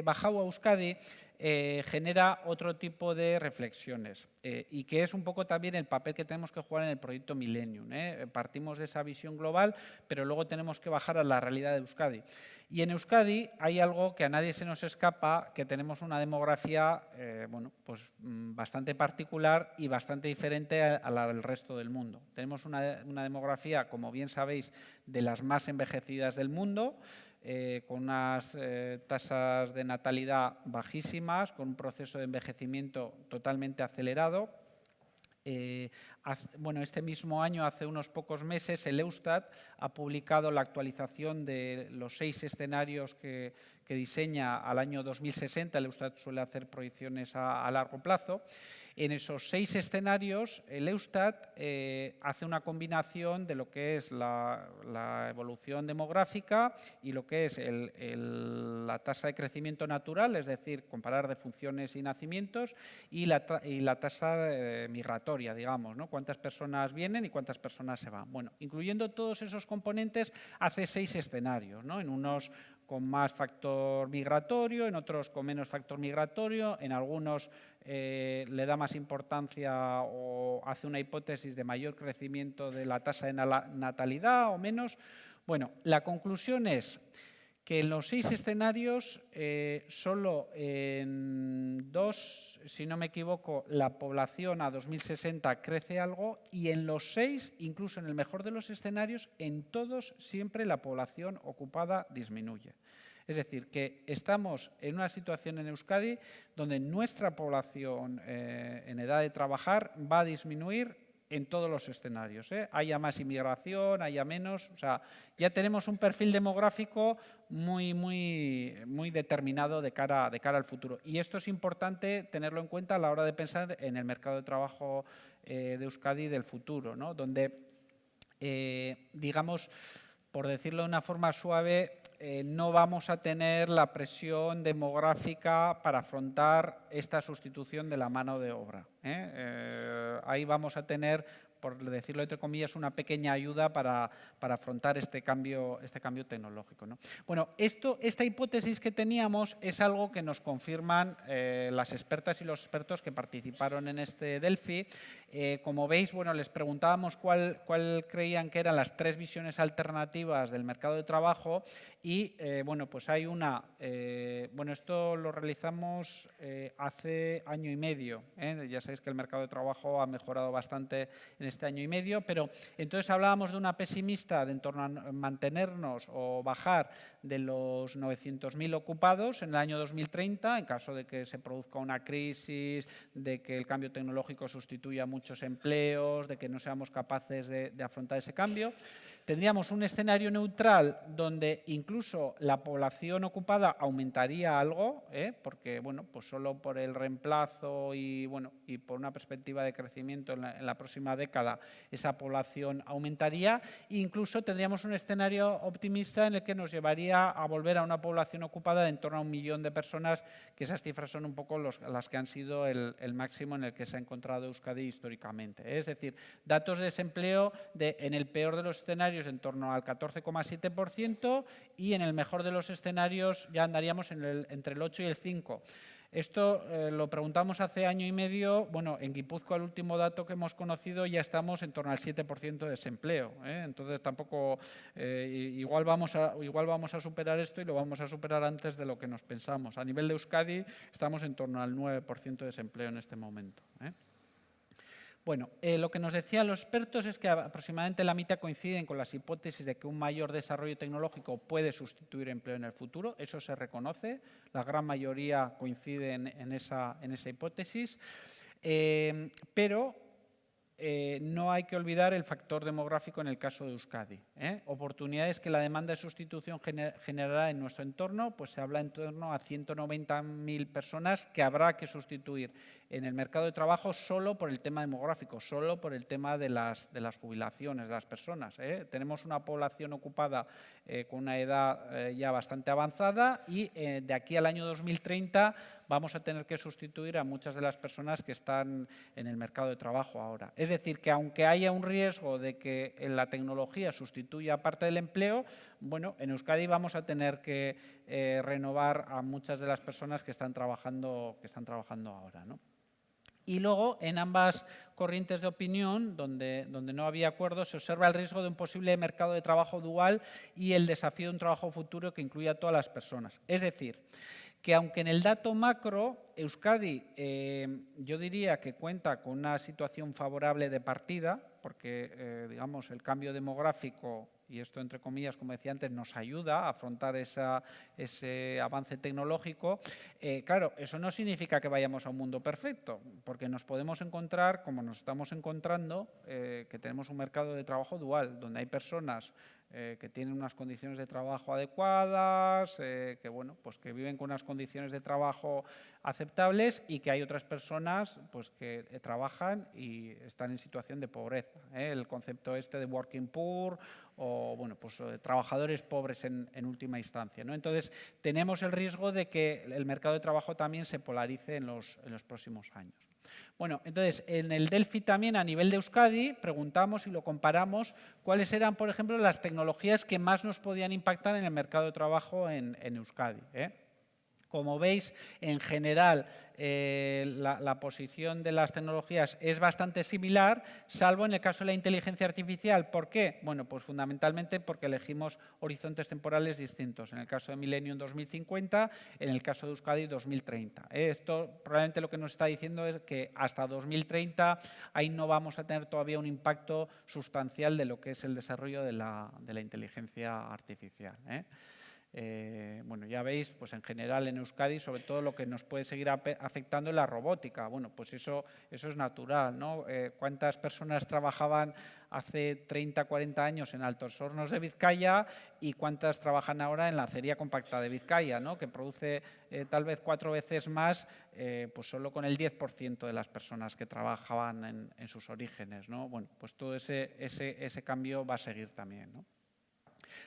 bajado a Euskadi genera otro tipo de reflexiones y que es un poco también el papel que tenemos que jugar en el proyecto Millennium. Partimos de esa visión global, pero luego tenemos que bajar a la realidad de Euskadi. Y en Euskadi hay algo que a nadie se nos escapa, que tenemos una demografía bueno, pues, bastante particular y bastante diferente a la del resto del mundo. Tenemos una demografía, como bien sabéis, de las más envejecidas del mundo, con unas tasas de natalidad bajísimas, con un proceso de envejecimiento totalmente acelerado. Bueno, este mismo año, hace unos pocos meses, el Eustat ha publicado la actualización de los 6 escenarios que diseña al año 2060. El Eustat suele hacer proyecciones a largo plazo. En esos 6 escenarios, el Eustat hace una combinación de lo que es la evolución demográfica y lo que es la tasa de crecimiento natural, es decir, comparar defunciones y nacimientos, y la tasa migratoria, digamos, ¿no? Cuántas personas vienen y cuántas personas se van. Bueno, incluyendo todos esos componentes, hace 6 escenarios, ¿no? En unos con más factor migratorio, en otros con menos factor migratorio, en algunos le da más importancia o hace una hipótesis de mayor crecimiento de la tasa de natalidad o menos. Bueno, la conclusión es que en los 6 escenarios, solo en 2, si no me equivoco, la población a 2060 crece algo, y en los 6, incluso en el mejor de los escenarios, en todos siempre la población ocupada disminuye. Es decir, que estamos en una situación en Euskadi donde nuestra población en edad de trabajar va a disminuir en todos los escenarios. Haya más inmigración, haya menos. O sea, ya tenemos un perfil demográfico muy determinado de cara al futuro. Y esto es importante tenerlo en cuenta a la hora de pensar en el mercado de trabajo de Euskadi del futuro, ¿no? Donde, digamos, por decirlo de una forma suave, no vamos a tener la presión demográfica para afrontar esta sustitución de la mano de obra. Ahí vamos a tener, por decirlo entre comillas, una pequeña ayuda para afrontar este cambio tecnológico, ¿no? Bueno, esta hipótesis que teníamos es algo que nos confirman las expertas y los expertos que participaron en este Delphi. Como veis, bueno, les preguntábamos cuál creían que eran las 3 visiones alternativas del mercado de trabajo y, bueno, pues hay una… bueno, esto lo realizamos hace año y medio. Ya sabéis que el mercado de trabajo ha mejorado bastante en este año y medio, pero entonces hablábamos de una pesimista de en torno a mantenernos o bajar de los 900.000 ocupados en el año 2030, en caso de que se produzca una crisis, de que el cambio tecnológico sustituya muchos empleos, de que no seamos capaces de afrontar ese cambio. Tendríamos un escenario neutral donde incluso la población ocupada aumentaría algo, porque bueno, pues solo por el reemplazo y, bueno, y por una perspectiva de crecimiento en la próxima década, esa población aumentaría. E incluso tendríamos un escenario optimista en el que nos llevaría a volver a una población ocupada de en torno a 1 millón de personas, que esas cifras son un poco las que han sido el máximo en el que se ha encontrado Euskadi históricamente. Es decir, datos de desempleo en el peor de los escenarios en torno al 14,7% y en el mejor de los escenarios ya andaríamos entre el 8 y el 5%. Esto lo preguntamos hace año y medio. Bueno, en Guipúzcoa, el último dato que hemos conocido, ya estamos en torno al 7% de desempleo. Entonces, tampoco… igual vamos a superar esto y lo vamos a superar antes de lo que nos pensamos. A nivel de Euskadi, estamos en torno al 9% de desempleo en este momento. Bueno, lo que nos decían los expertos es que aproximadamente la mitad coinciden con las hipótesis de que un mayor desarrollo tecnológico puede sustituir empleo en el futuro. Eso se reconoce. La gran mayoría coinciden en esa hipótesis. Pero no hay que olvidar el factor demográfico en el caso de Euskadi. Oportunidades que la demanda de sustitución generará en nuestro entorno, pues se habla en torno a 190.000 personas que habrá que sustituir en el mercado de trabajo solo por el tema demográfico, solo por el tema de las jubilaciones de las personas. Tenemos una población ocupada con una edad ya bastante avanzada y de aquí al año 2030 vamos a tener que sustituir a muchas de las personas que están en el mercado de trabajo ahora. Es decir, que aunque haya un riesgo de que la tecnología sustituya parte del empleo, bueno, en Euskadi vamos a tener que renovar a muchas de las personas que están trabajando ahora, ¿no? Y luego, en ambas corrientes de opinión, donde no había acuerdo, se observa el riesgo de un posible mercado de trabajo dual y el desafío de un trabajo futuro que incluya a todas las personas. Es decir, que aunque en el dato macro, Euskadi, yo diría que cuenta con una situación favorable de partida, porque, digamos, el cambio demográfico, y esto entre comillas, como decía antes, nos ayuda a afrontar ese avance tecnológico. Claro, eso no significa que vayamos a un mundo perfecto, porque nos podemos encontrar, como nos estamos encontrando, que tenemos un mercado de trabajo dual, donde hay personas que tienen unas condiciones de trabajo adecuadas, que, bueno, pues que viven con unas condiciones de trabajo aceptables y que hay otras personas pues, que trabajan y están en situación de pobreza. El concepto este de working poor o bueno, pues, trabajadores pobres en última instancia, ¿no? Entonces, tenemos el riesgo de que el mercado de trabajo también se polarice en los próximos años. Bueno, entonces, en el Delfi también, a nivel de Euskadi, preguntamos y lo comparamos cuáles eran, por ejemplo, las tecnologías que más nos podían impactar en el mercado de trabajo en Euskadi. Como veis, en general, la posición de las tecnologías es bastante similar, salvo en el caso de la inteligencia artificial. ¿Por qué? Bueno, pues fundamentalmente porque elegimos horizontes temporales distintos. En el caso de Millennium 2050, en el caso de Euskadi 2030. Esto probablemente lo que nos está diciendo es que hasta 2030 ahí no vamos a tener todavía un impacto sustancial de lo que es el desarrollo de la inteligencia artificial. Bueno, ya veis, pues en general en Euskadi, sobre todo lo que nos puede seguir afectando es la robótica. Bueno, pues eso es natural, ¿no? ¿Cuántas personas trabajaban hace 30, 40 años en Altos Hornos de Vizcaya y cuántas trabajan ahora en la acería compacta de Vizcaya, ¿no? Que produce tal vez 4 veces más, pues solo con el 10% de las personas que trabajaban en sus orígenes, ¿no? Bueno, pues todo ese cambio va a seguir también, ¿no?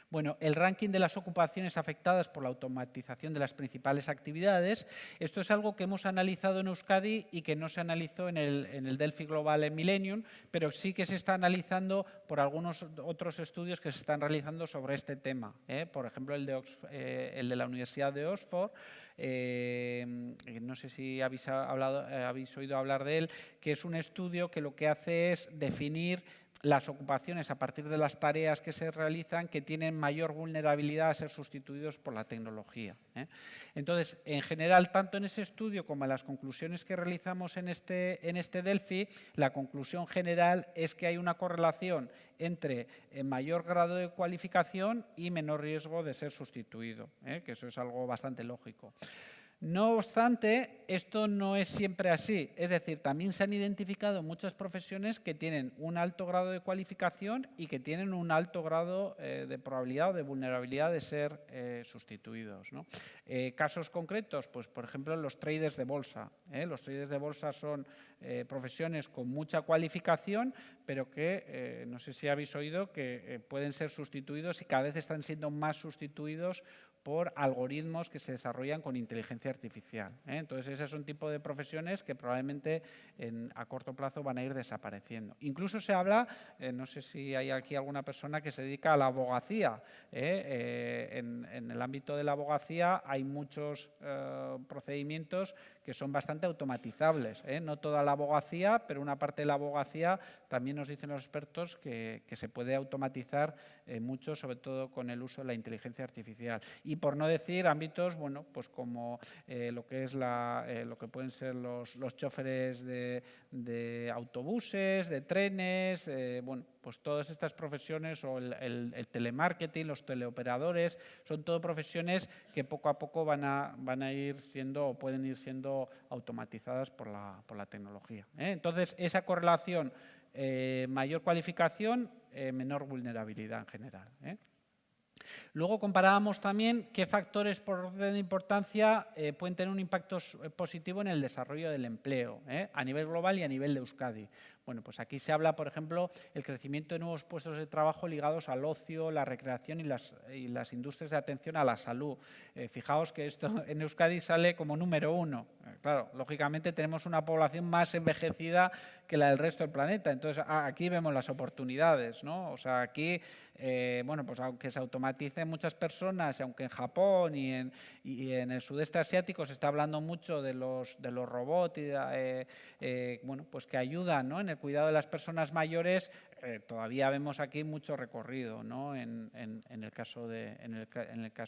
Bueno, el ranking de las ocupaciones afectadas por la automatización de las principales actividades. Esto es algo que hemos analizado en Euskadi y que no se analizó en el Delfi Global en Millennium, pero sí que se está analizando por algunos otros estudios que se están realizando sobre este tema. Por ejemplo, el de la Universidad de Oxford, no sé si habéis oído hablar de él, que es un estudio que lo que hace es definir las ocupaciones a partir de las tareas que se realizan que tienen mayor vulnerabilidad a ser sustituidos por la tecnología. Entonces, en general, tanto en ese estudio como en las conclusiones que realizamos en este Delfi, la conclusión general es que hay una correlación entre mayor grado de cualificación y menor riesgo de ser sustituido, que eso es algo bastante lógico. No obstante, esto no es siempre así. Es decir, también se han identificado muchas profesiones que tienen un alto grado de cualificación y que tienen un alto grado de probabilidad o de vulnerabilidad de ser sustituidos, ¿no? Casos concretos, pues por ejemplo, los traders de bolsa. Los traders de bolsa son profesiones con mucha cualificación, pero que no sé si habéis oído que pueden ser sustituidos y cada vez están siendo más sustituidos por algoritmos que se desarrollan con inteligencia artificial. Entonces, ese es un tipo de profesiones que probablemente a corto plazo van a ir desapareciendo. Incluso se habla, no sé si hay aquí alguna persona que se dedica a la abogacía. En el ámbito de la abogacía hay muchos procedimientos que son bastante automatizables, ¿eh? No toda la abogacía, pero una parte de la abogacía también nos dicen los expertos que se puede automatizar mucho, sobre todo con el uso de la inteligencia artificial. Y por no decir ámbitos, bueno, pues como lo que es lo que pueden ser los choferes de autobuses, de trenes, bueno, pues todas estas profesiones o el telemarketing, los teleoperadores, son todo profesiones que poco a poco van a ir siendo o pueden ir siendo automatizadas por la tecnología, ¿eh? Entonces, esa correlación, mayor cualificación, menor vulnerabilidad en general, ¿eh? Luego comparábamos también qué factores por orden de importancia pueden tener un impacto positivo en el desarrollo del empleo, a nivel global y a nivel de Euskadi. Bueno, pues aquí se habla, por ejemplo, el crecimiento de nuevos puestos de trabajo ligados al ocio, la recreación y las industrias de atención a la salud. Fijaos que esto en Euskadi sale como número 1. Claro, lógicamente tenemos una población más envejecida que la del resto del planeta. Entonces, aquí vemos las oportunidades, ¿no? O sea, aquí, bueno, pues aunque se automaticen muchas personas, y aunque en Japón y en el sudeste asiático se está hablando mucho de los robots y bueno, pues que ayudan, ¿no?, en el cuidado de las personas mayores, todavía vemos aquí mucho recorrido, ¿no?, en el caso de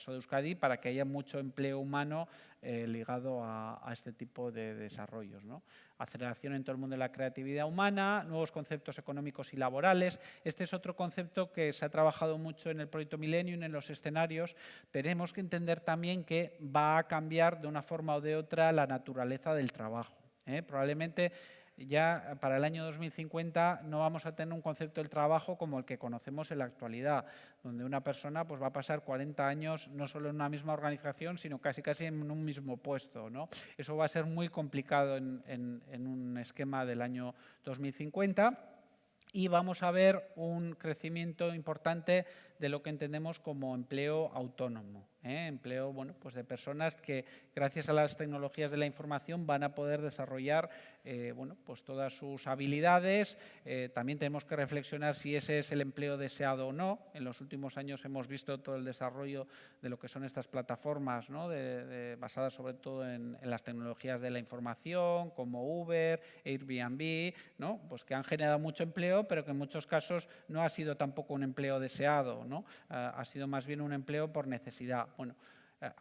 Euskadi, para que haya mucho empleo humano ligado a este tipo de desarrollos, ¿no? Aceleración en todo el mundo de la creatividad humana, nuevos conceptos económicos y laborales. Este es otro concepto que se ha trabajado mucho en el proyecto Millennium, en los escenarios. Tenemos que entender también que va a cambiar de una forma o de otra la naturaleza del trabajo, ¿eh? Probablemente ya para el año 2050 no vamos a tener un concepto del trabajo como el que conocemos en la actualidad, donde una persona pues va a pasar 40 años no solo en una misma organización, sino casi en un mismo puesto, ¿no? Eso va a ser muy complicado en un esquema del año 2050. Y vamos a ver un crecimiento importante de lo que entendemos como empleo autónomo, ¿eh? Empleo, bueno, pues de personas que gracias a las tecnologías de la información van a poder desarrollar bueno, pues todas sus habilidades. También tenemos que reflexionar si ese es el empleo deseado o no. En los últimos años hemos visto todo el desarrollo de lo que son estas plataformas, ¿no?, basadas sobre todo en las tecnologías de la información, como Uber, Airbnb, ¿no?, pues que han generado mucho empleo, pero que en muchos casos no ha sido tampoco un empleo deseado, ¿no? Ha sido más bien un empleo por necesidad. Bueno,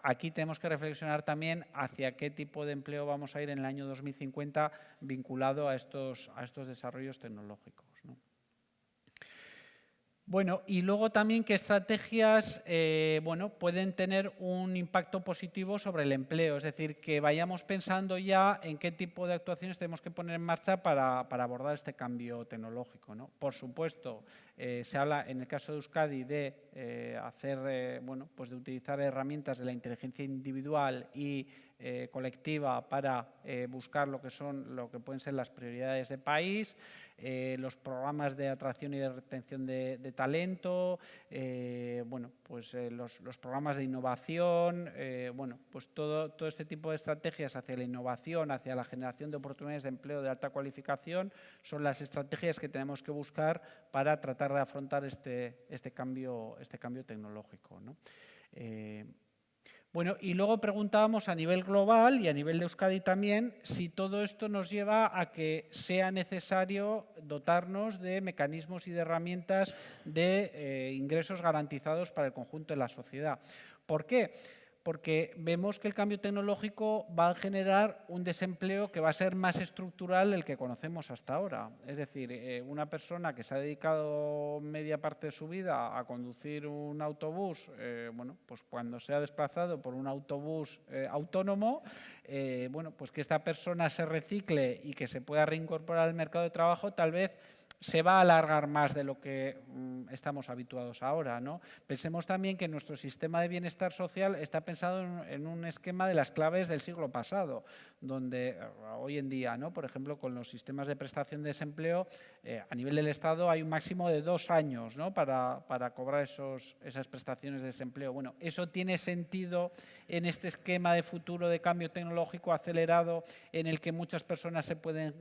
aquí tenemos que reflexionar también hacia qué tipo de empleo vamos a ir en el año 2050 vinculado a estos desarrollos tecnológicos, ¿no? Bueno, y luego también qué estrategias bueno, pueden tener un impacto positivo sobre el empleo, es decir, que vayamos pensando ya en qué tipo de actuaciones tenemos que poner en marcha para abordar este cambio tecnológico, ¿no? Por supuesto, se habla en el caso de Euskadi de hacer, bueno, pues de utilizar herramientas de la inteligencia individual y colectiva para buscar lo que pueden ser las prioridades de país, los programas de atracción y de retención de talento, bueno, pues los programas de innovación, bueno, pues todo este tipo de estrategias hacia la innovación, hacia la generación de oportunidades de empleo de alta cualificación, son las estrategias que tenemos que buscar para tratar de afrontar este cambio tecnológico, ¿no? Bueno, y luego preguntábamos a nivel global y a nivel de Euskadi también si todo esto nos lleva a que sea necesario dotarnos de mecanismos y de herramientas de ingresos garantizados para el conjunto de la sociedad. ¿Por qué? Porque vemos que el cambio tecnológico va a generar un desempleo que va a ser más estructural del que conocemos hasta ahora. Es decir, una persona que se ha dedicado media parte de su vida a conducir un autobús, bueno, pues cuando se ha desplazado por un autobús autónomo, bueno, pues que esta persona se recicle y que se pueda reincorporar al mercado de trabajo, tal vez se va a alargar más de lo que estamos habituados ahora, ¿no? Pensemos también que nuestro sistema de bienestar social está pensado en un esquema de las claves del siglo pasado, donde hoy en día, ¿no?, por ejemplo, con los sistemas de prestación de desempleo, a nivel del Estado hay un máximo de 2 años, ¿no?, para cobrar esas prestaciones de desempleo. Bueno, eso tiene sentido en este esquema de futuro de cambio tecnológico acelerado en el que muchas personas se pueden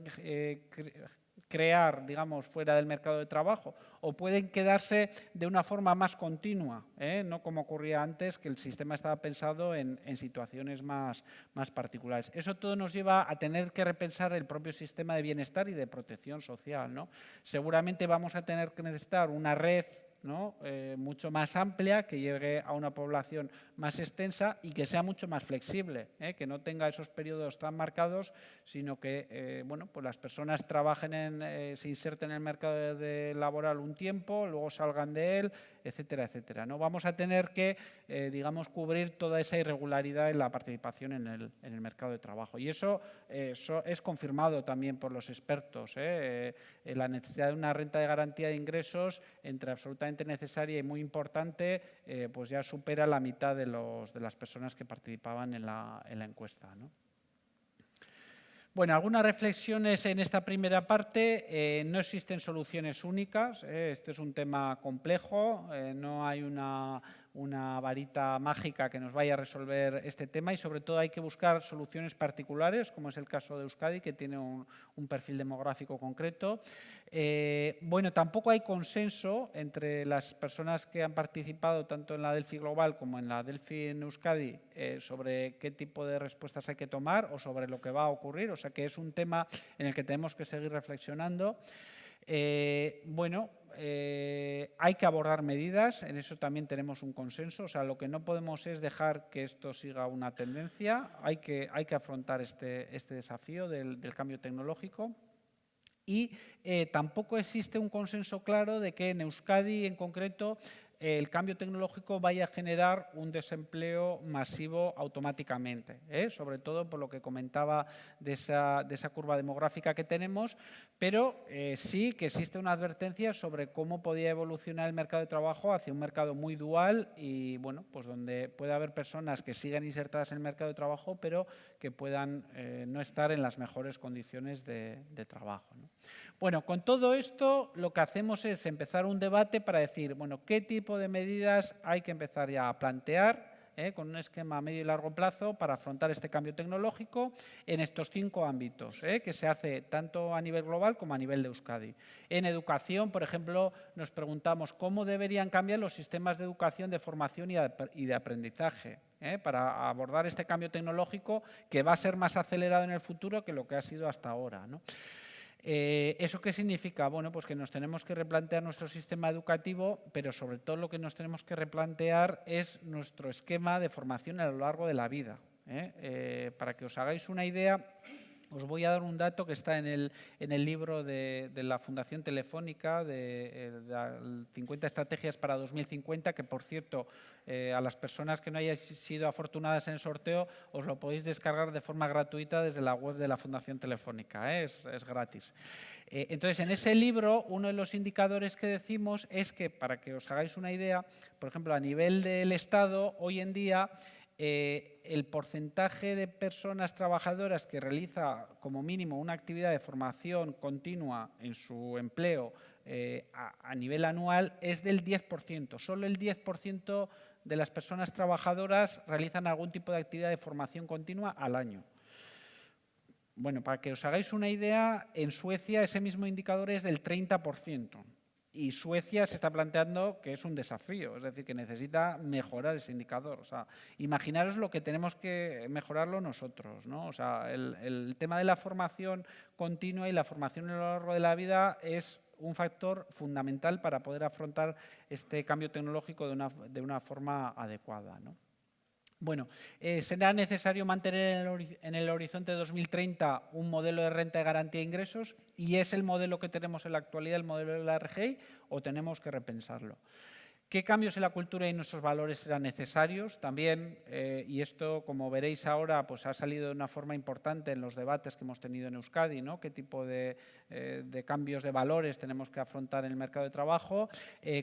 crear, digamos, fuera del mercado de trabajo, o pueden quedarse de una forma más continua, no como ocurría antes, que el sistema estaba pensado en situaciones más particulares. Eso todo nos lleva a tener que repensar el propio sistema de bienestar y de protección social, ¿no? Seguramente vamos a tener que necesitar una red, ¿no? Mucho más amplia, que llegue a una población más extensa y que sea mucho más flexible, que no tenga esos periodos tan marcados, sino que bueno, pues las personas trabajen, se inserten en el mercado laboral un tiempo, luego salgan de él, etcétera, etcétera, ¿no? Vamos a tener que, digamos, cubrir toda esa irregularidad en la participación en el mercado de trabajo. Y eso es confirmado también por los expertos, la necesidad de una renta de garantía de ingresos, entre absolutamente necesaria y muy importante, pues ya supera la mitad de las personas que participaban en la encuesta, ¿no? Bueno, algunas reflexiones en esta primera parte. No existen soluciones únicas, este es un tema complejo, no hay una varita mágica que nos vaya a resolver este tema y sobre todo hay que buscar soluciones particulares, como es el caso de Euskadi, que tiene un perfil demográfico concreto. Bueno, tampoco hay consenso entre las personas que han participado tanto en la Delphi Global como en la Delphi en Euskadi sobre qué tipo de respuestas hay que tomar o sobre lo que va a ocurrir, o sea que es un tema en el que tenemos que seguir reflexionando. Bueno, hay que abordar medidas, en eso también tenemos un consenso, o sea, lo que no podemos es dejar que esto siga una tendencia, hay que afrontar este desafío del cambio tecnológico. Y tampoco existe un consenso claro de que en Euskadi en concreto el cambio tecnológico vaya a generar un desempleo masivo automáticamente, sobre todo por lo que comentaba de esa curva demográfica que tenemos, pero sí que existe una advertencia sobre cómo podía evolucionar el mercado de trabajo hacia un mercado muy dual y, bueno, pues donde puede haber personas que sigan insertadas en el mercado de trabajo, pero que puedan no estar en las mejores condiciones de trabajo, ¿no? Bueno, con todo esto lo que hacemos es empezar un debate para decir, bueno, ¿qué tipo de medidas hay que empezar ya a plantear con un esquema a medio y largo plazo para afrontar este cambio tecnológico en estos 5 ámbitos que se hace tanto a nivel global como a nivel de Euskadi? En educación, por ejemplo, nos preguntamos cómo deberían cambiar los sistemas de educación, de formación y de aprendizaje para abordar este cambio tecnológico que va a ser más acelerado en el futuro que lo que ha sido hasta ahora, ¿no? ¿Eso qué significa? Bueno, pues que nos tenemos que replantear nuestro sistema educativo, pero sobre todo lo que nos tenemos que replantear es nuestro esquema de formación a lo largo de la vida. Para que os hagáis una idea, os voy a dar un dato que está en el libro de la Fundación Telefónica, de 50 estrategias para 2050, que, por cierto, a las personas que no hayáis sido afortunadas en el sorteo, os lo podéis descargar de forma gratuita desde la web de la Fundación Telefónica, es gratis. Entonces, en ese libro, uno de los indicadores que decimos es que, para que os hagáis una idea, por ejemplo, a nivel del Estado, hoy en día, el porcentaje de personas trabajadoras que realiza como mínimo una actividad de formación continua en su empleo a nivel anual es del 10%. Solo el 10% de las personas trabajadoras realizan algún tipo de actividad de formación continua al año. Bueno, para que os hagáis una idea, en Suecia ese mismo indicador es del 30%. Y Suecia se está planteando que es un desafío, es decir, que necesita mejorar ese indicador. O sea, imaginaros lo que tenemos que mejorarlo nosotros, ¿no? O sea, el tema de la formación continua y la formación a lo largo de la vida es un factor fundamental para poder afrontar este cambio tecnológico de una forma adecuada, ¿no? Bueno, será necesario mantener en el horizonte 2030 un modelo de renta de garantía de ingresos y es el modelo que tenemos en la actualidad, el modelo de la RGI, o tenemos que repensarlo. ¿Qué cambios en la cultura y en nuestros valores serán necesarios? También, y esto, como veréis ahora, pues ha salido de una forma importante en los debates que hemos tenido en Euskadi, ¿no? ¿Qué tipo de cambios de valores tenemos que afrontar en el mercado de trabajo?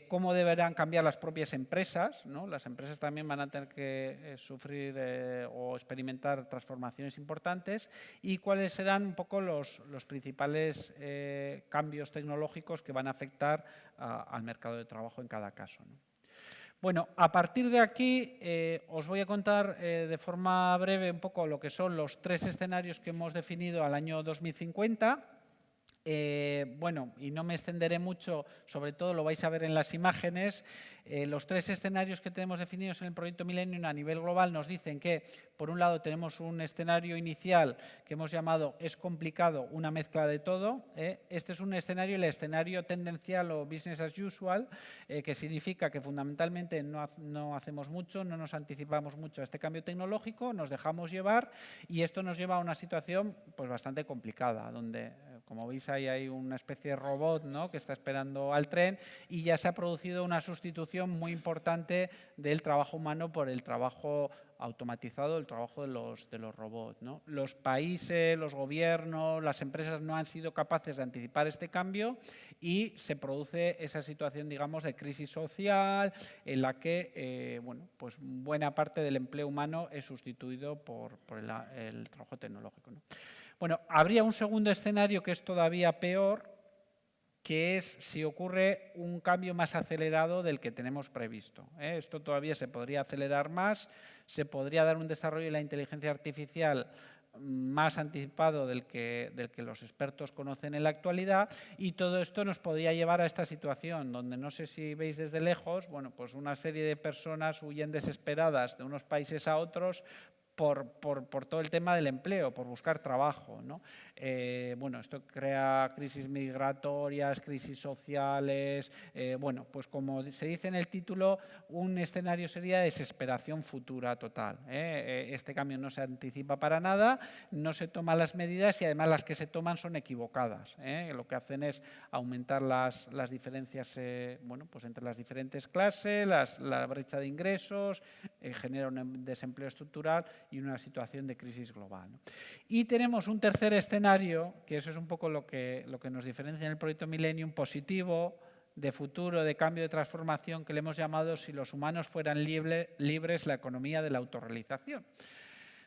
¿Cómo deberán cambiar las propias empresas, ¿no? Las empresas también van a tener que sufrir o experimentar transformaciones importantes. ¿Y cuáles serán un poco los principales cambios tecnológicos que van a afectar al mercado de trabajo en cada caso, ¿no? Bueno, a partir de aquí os voy a contar de forma breve un poco lo que son los 3 escenarios que hemos definido al año 2050. Bueno, y no me extenderé mucho, sobre todo lo vais a ver en las imágenes. Los 3 escenarios que tenemos definidos en el proyecto Millennium a nivel global nos dicen que, por un lado, tenemos un escenario inicial que hemos llamado es complicado, una mezcla de todo. Este es un escenario, el escenario tendencial o business as usual, que significa que fundamentalmente no hacemos mucho, no nos anticipamos mucho a este cambio tecnológico, nos dejamos llevar y esto nos lleva a una situación pues bastante complicada, donde, como veis, ahí hay una especie de robot, ¿no?, que está esperando al tren y ya se ha producido una sustitución muy importante del trabajo humano por el trabajo automatizado, el trabajo de los robots, ¿no? Los países, los gobiernos, las empresas no han sido capaces de anticipar este cambio y se produce esa situación, digamos, de crisis social en la que bueno, pues buena parte del empleo humano es sustituido por el trabajo tecnológico, ¿no? Bueno, habría un segundo escenario que es todavía peor, que es si ocurre un cambio más acelerado del que tenemos previsto. Esto todavía se podría acelerar más, se podría dar un desarrollo de la inteligencia artificial más anticipado del que los expertos conocen en la actualidad, y todo esto nos podría llevar a esta situación donde, no sé si veis desde lejos, bueno, pues una serie de personas huyen desesperadas de unos países a otros por todo el tema del empleo, por buscar trabajo, ¿no? Bueno, esto crea crisis migratorias, crisis sociales. Bueno, pues como se dice en el título, un escenario sería desesperación futura total. Este cambio no se anticipa para nada, no se toman las medidas y además las que se toman son equivocadas. Lo que hacen es aumentar las diferencias bueno, pues entre las diferentes clases, la brecha de ingresos, genera un desempleo estructural y una situación de crisis global, ¿no? Y tenemos un tercer escenario, que eso es un poco lo que nos diferencia en el proyecto Millennium, positivo, de futuro, de cambio, de transformación, que le hemos llamado si los humanos fueran libres, la economía de la autorrealización,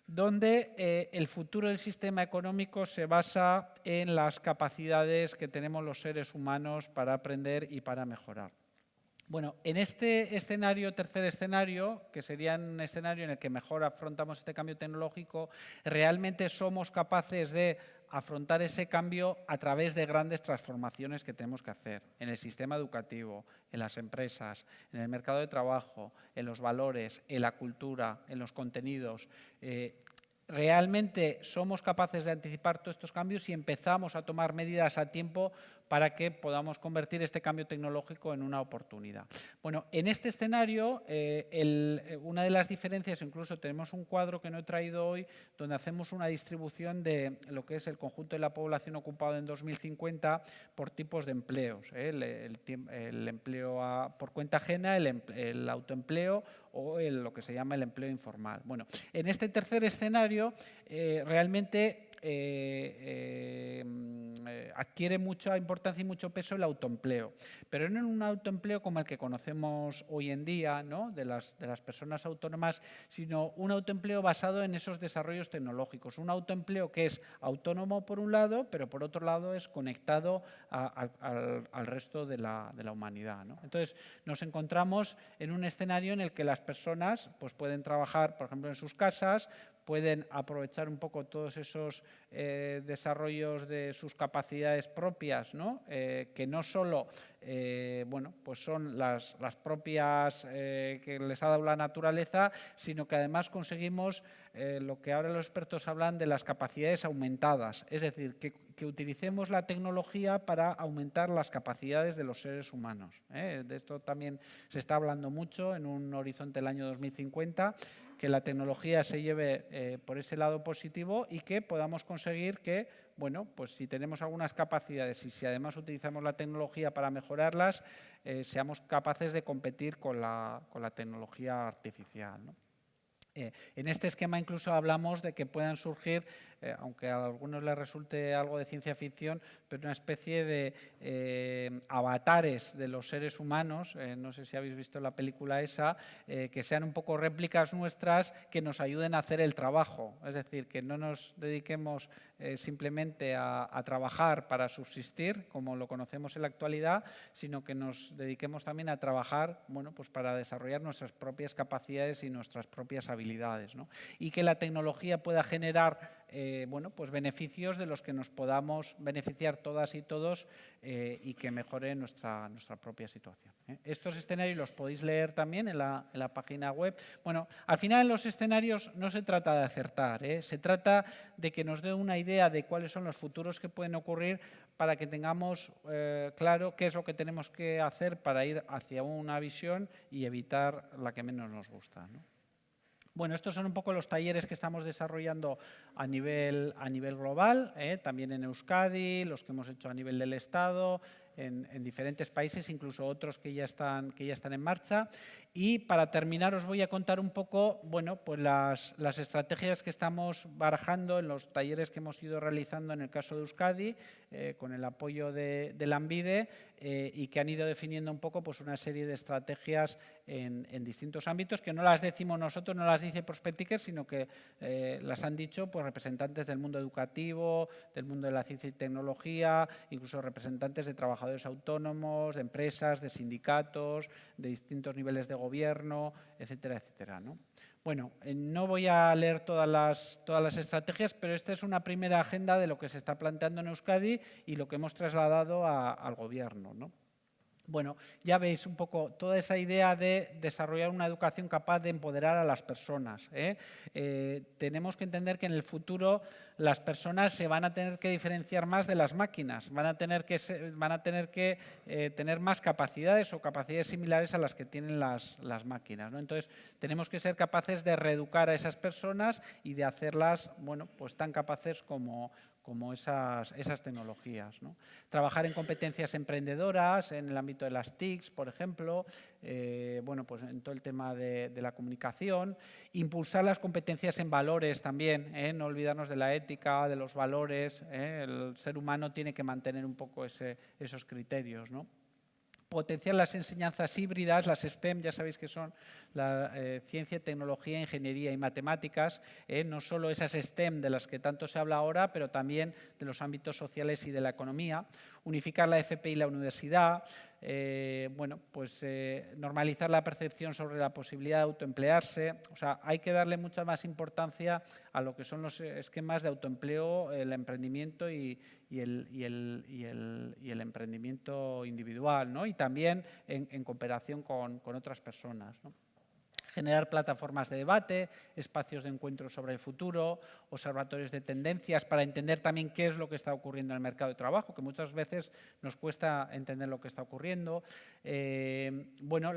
donde el futuro del sistema económico se basa en las capacidades que tenemos los seres humanos para aprender y para mejorar. Bueno, en este escenario, tercer escenario, que sería un escenario en el que mejor afrontamos este cambio tecnológico, realmente somos capaces de afrontar ese cambio a través de grandes transformaciones que tenemos que hacer en el sistema educativo, en las empresas, en el mercado de trabajo, en los valores, en la cultura, en los contenidos. Realmente somos capaces de anticipar todos estos cambios y empezamos a tomar medidas a tiempo para que podamos convertir este cambio tecnológico en una oportunidad. Bueno, en este escenario, una de las diferencias, incluso tenemos un cuadro que no he traído hoy, donde hacemos una distribución de lo que es el conjunto de la población ocupada en 2050 por tipos de empleos. El empleo por cuenta ajena, el autoempleo o lo que se llama el empleo informal. Bueno, en este tercer escenario, realmente adquiere mucha importancia y mucho peso el autoempleo, pero no en un autoempleo como el que conocemos hoy en día, ¿no?, de las personas autónomas, sino un autoempleo basado en esos desarrollos tecnológicos, un autoempleo que es autónomo por un lado, pero por otro lado es conectado al resto de la humanidad, ¿no? Entonces, nos encontramos en un escenario en el que las personas pues, pueden trabajar, por ejemplo, en sus casas, pueden aprovechar un poco todos esos desarrollos de sus capacidades propias, ¿no?, que no solo bueno, pues son las propias que les ha dado la naturaleza, sino que además conseguimos lo que ahora los expertos hablan de las capacidades aumentadas, es decir, que utilicemos la tecnología para aumentar las capacidades de los seres humanos. De esto también se está hablando mucho en un horizonte del año 2050, que la tecnología se lleve por ese lado positivo y que podamos conseguir que, bueno, pues si tenemos algunas capacidades y si además utilizamos la tecnología para mejorarlas, seamos capaces de competir con la tecnología artificial, ¿no? En este esquema incluso hablamos de que puedan surgir, aunque a algunos les resulte algo de ciencia ficción, pero una especie de avatares de los seres humanos, no sé si habéis visto la película esa, que sean un poco réplicas nuestras que nos ayuden a hacer el trabajo. Es decir, que no nos dediquemos simplemente a trabajar para subsistir, como lo conocemos en la actualidad, sino que nos dediquemos también a trabajar, bueno, pues para desarrollar nuestras propias capacidades y nuestras propias habilidades. habilidades, ¿no? Y que la tecnología pueda generar bueno, pues beneficios de los que nos podamos beneficiar todas y todos y que mejore nuestra propia situación. Estos escenarios los podéis leer también en la página web. Bueno, al final en los escenarios no se trata de acertar, se trata de que nos dé una idea de cuáles son los futuros que pueden ocurrir para que tengamos claro qué es lo que tenemos que hacer para ir hacia una visión y evitar la que menos nos gusta, ¿no? Bueno, estos son un poco los talleres que estamos desarrollando a nivel global, también en Euskadi, los que hemos hecho a nivel del Estado, en diferentes países, incluso otros que ya están en marcha. Y para terminar os voy a contar un poco, bueno, pues las estrategias que estamos barajando en los talleres que hemos ido realizando en el caso de Euskadi, con el apoyo de Lanbide, y que han ido definiendo un poco pues una serie de estrategias en distintos ámbitos, que no las decimos nosotros, no las dice Prospectiker, sino que las han dicho pues representantes del mundo educativo, del mundo de la ciencia y tecnología, incluso representantes de trabajadores autónomos, de empresas, de sindicatos, de distintos niveles de gobierno, etcétera, etcétera, ¿no? Bueno, no voy a leer todas las estrategias, pero esta es una primera agenda de lo que se está planteando en Euskadi y lo que hemos trasladado al Gobierno, ¿no? Bueno, ya veis un poco toda esa idea de desarrollar una educación capaz de empoderar a las personas, tenemos que entender que en el futuro las personas se van a tener que diferenciar más de las máquinas, van a tener que tener más capacidades o capacidades similares a las que tienen las máquinas, ¿no? Entonces, tenemos que ser capaces de reeducar a esas personas y de hacerlas, bueno, pues tan capaces como esas tecnologías, ¿no? Trabajar en competencias emprendedoras, en el ámbito de las TICs, por ejemplo, bueno, pues en todo el tema de la comunicación, impulsar las competencias en valores también, no olvidarnos de la ética, de los valores, el ser humano tiene que mantener un poco esos criterios, ¿no? Potenciar las enseñanzas híbridas, las STEM, ya sabéis que son la ciencia, tecnología, ingeniería y matemáticas, no solo esas STEM de las que tanto se habla ahora, pero también de los ámbitos sociales y de la economía. Unificar la FP y la universidad, bueno, pues normalizar la percepción sobre la posibilidad de autoemplearse. O sea, hay que darle mucha más importancia a lo que son los esquemas de autoempleo, el emprendimiento y el emprendimiento individual, ¿no? Y también en cooperación con otras personas, ¿no? Generar plataformas de debate, espacios de encuentro sobre el futuro, observatorios de tendencias para entender también qué es lo que está ocurriendo en el mercado de trabajo, que muchas veces nos cuesta entender lo que está ocurriendo. Bueno,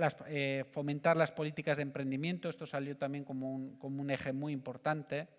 fomentar las políticas de emprendimiento, esto salió también como un eje muy importante.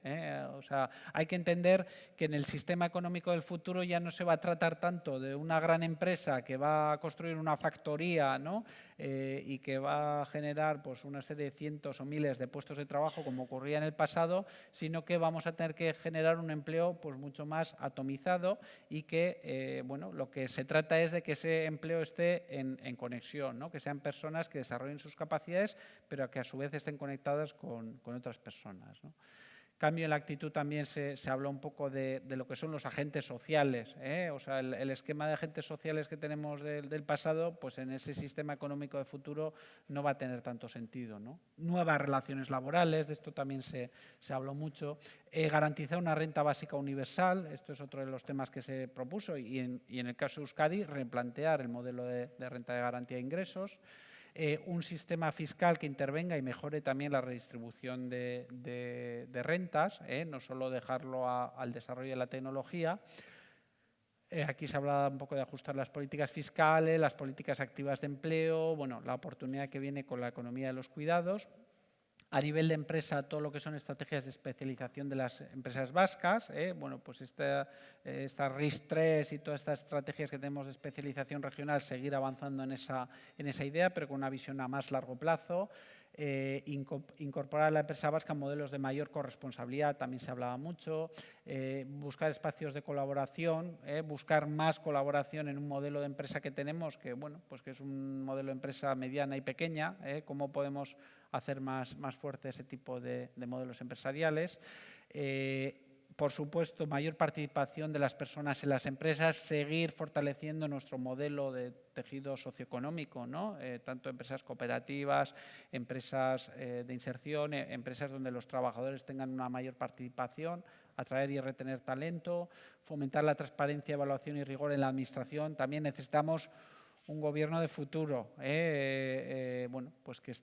O sea, hay que entender que en el sistema económico del futuro ya no se va a tratar tanto de una gran empresa que va a construir una factoría, ¿no? Y que va a generar pues, una serie de cientos o miles de puestos de trabajo como ocurría en el pasado, sino que vamos a tener que generar un empleo pues, mucho más atomizado y que bueno, lo que se trata es de que ese empleo esté en conexión, ¿no? Que sean personas que desarrollen sus capacidades, pero que a su vez estén conectadas con otras personas, ¿no? Cambio en la actitud también se habló un poco de lo que son los agentes sociales, o sea, el esquema de agentes sociales que tenemos del pasado, pues en ese sistema económico de futuro no va a tener tanto sentido, ¿no? Nuevas relaciones laborales, de esto también se habló mucho. Garantizar una renta básica universal, esto es otro de los temas que se propuso y en el caso de Euskadi, replantear el modelo de renta de garantía de ingresos. Un sistema fiscal que intervenga y mejore también la redistribución de rentas, no solo dejarlo al desarrollo de la tecnología. Aquí se habla un poco de ajustar las políticas fiscales, las políticas activas de empleo, bueno, la oportunidad que viene con la economía de los cuidados. A nivel de empresa, todo lo que son estrategias de especialización de las empresas vascas, bueno, pues esta RIS3 y todas estas estrategias que tenemos de especialización regional, seguir avanzando en esa idea, pero con una visión a más largo plazo. Incorporar a la empresa vasca modelos de mayor corresponsabilidad, también se hablaba mucho. Buscar espacios de colaboración, buscar más colaboración en un modelo de empresa que tenemos, que, bueno, pues que es un modelo de empresa mediana y pequeña, cómo podemos hacer más fuerte ese tipo de modelos empresariales. por supuesto, mayor participación de las personas en las empresas, seguir fortaleciendo nuestro modelo de tejido socioeconómico, ¿no? Tanto empresas cooperativas, empresas de inserción, empresas donde los trabajadores tengan una mayor participación, atraer y retener talento, fomentar la transparencia, evaluación y rigor en la administración. También necesitamos un gobierno de futuro, bueno, pues que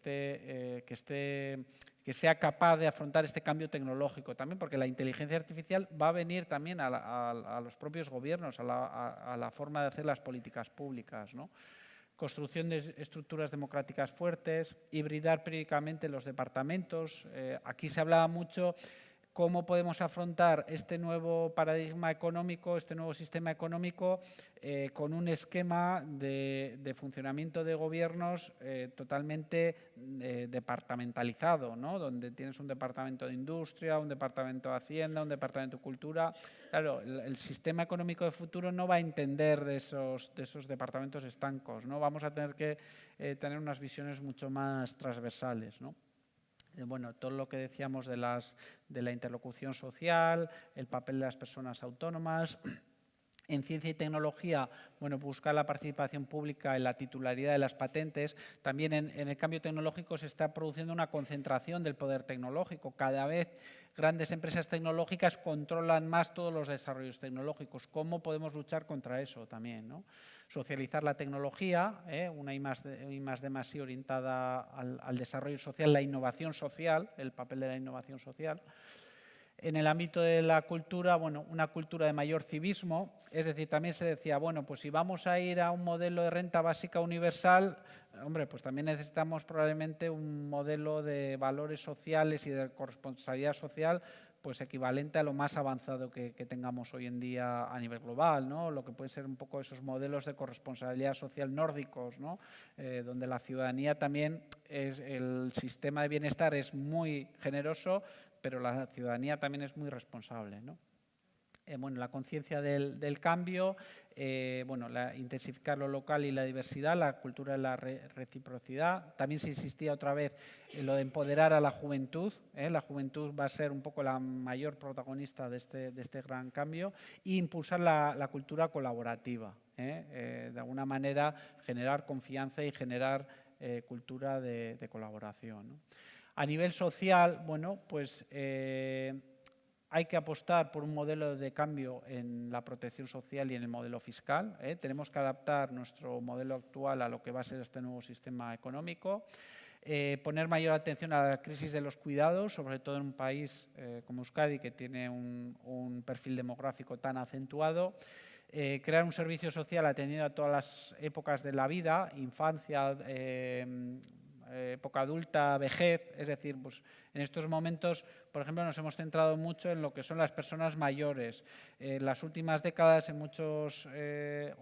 sea capaz de afrontar este cambio tecnológico también, porque la inteligencia artificial va a venir también a los propios gobiernos, a la forma de hacer las políticas públicas, ¿no? Construcción de estructuras democráticas fuertes, hibridar periódicamente los departamentos. Aquí se hablaba mucho cómo podemos afrontar este nuevo paradigma económico, este nuevo sistema económico, con un esquema de funcionamiento de gobiernos totalmente departamentalizado, ¿no? Donde tienes un departamento de industria, un departamento de hacienda, un departamento de cultura. Claro, el sistema económico de futuro no va a entender de esos departamentos estancos, ¿no? Vamos a tener que tener unas visiones mucho más transversales, ¿no? Bueno, todo lo que decíamos de la interlocución social, el papel de las personas autónomas. En ciencia y tecnología, bueno, buscar la participación pública en la titularidad de las patentes. También en el cambio tecnológico se está produciendo una concentración del poder tecnológico. Cada vez grandes empresas tecnológicas controlan más todos los desarrollos tecnológicos. ¿Cómo podemos luchar contra eso también, ¿no? Socializar la tecnología, una I+D+I orientada al desarrollo social, la innovación social, el papel de la innovación social. En el ámbito de la cultura, bueno, una cultura de mayor civismo, es decir, también se decía, bueno, pues si vamos a ir a un modelo de renta básica universal, hombre, pues también necesitamos probablemente un modelo de valores sociales y de corresponsabilidad social pues equivalente a lo más avanzado que tengamos hoy en día a nivel global, ¿no? Lo que pueden ser un poco esos modelos de corresponsabilidad social nórdicos, ¿no? Donde la ciudadanía también el sistema de bienestar es muy generoso, pero la ciudadanía también es muy responsable, ¿no? Bueno, la conciencia del cambio, bueno, intensificar lo local y la diversidad, la cultura de la reciprocidad. También se insistía otra vez en lo de empoderar a la juventud. La juventud va a ser un poco la mayor protagonista de este gran cambio. E impulsar la cultura colaborativa. De alguna manera, generar confianza y generar cultura de colaboración, ¿no? A nivel social, bueno, pues hay que apostar por un modelo de cambio en la protección social y en el modelo fiscal. Tenemos que adaptar nuestro modelo actual a lo que va a ser este nuevo sistema económico. Poner mayor atención a la crisis de los cuidados, sobre todo en un país como Euskadi, que tiene un perfil demográfico tan acentuado. Crear un servicio social atendiendo a todas las épocas de la vida, infancia, época adulta, vejez, es decir, pues en estos momentos, por ejemplo, nos hemos centrado mucho en lo que son las personas mayores. En las últimas décadas, en muchos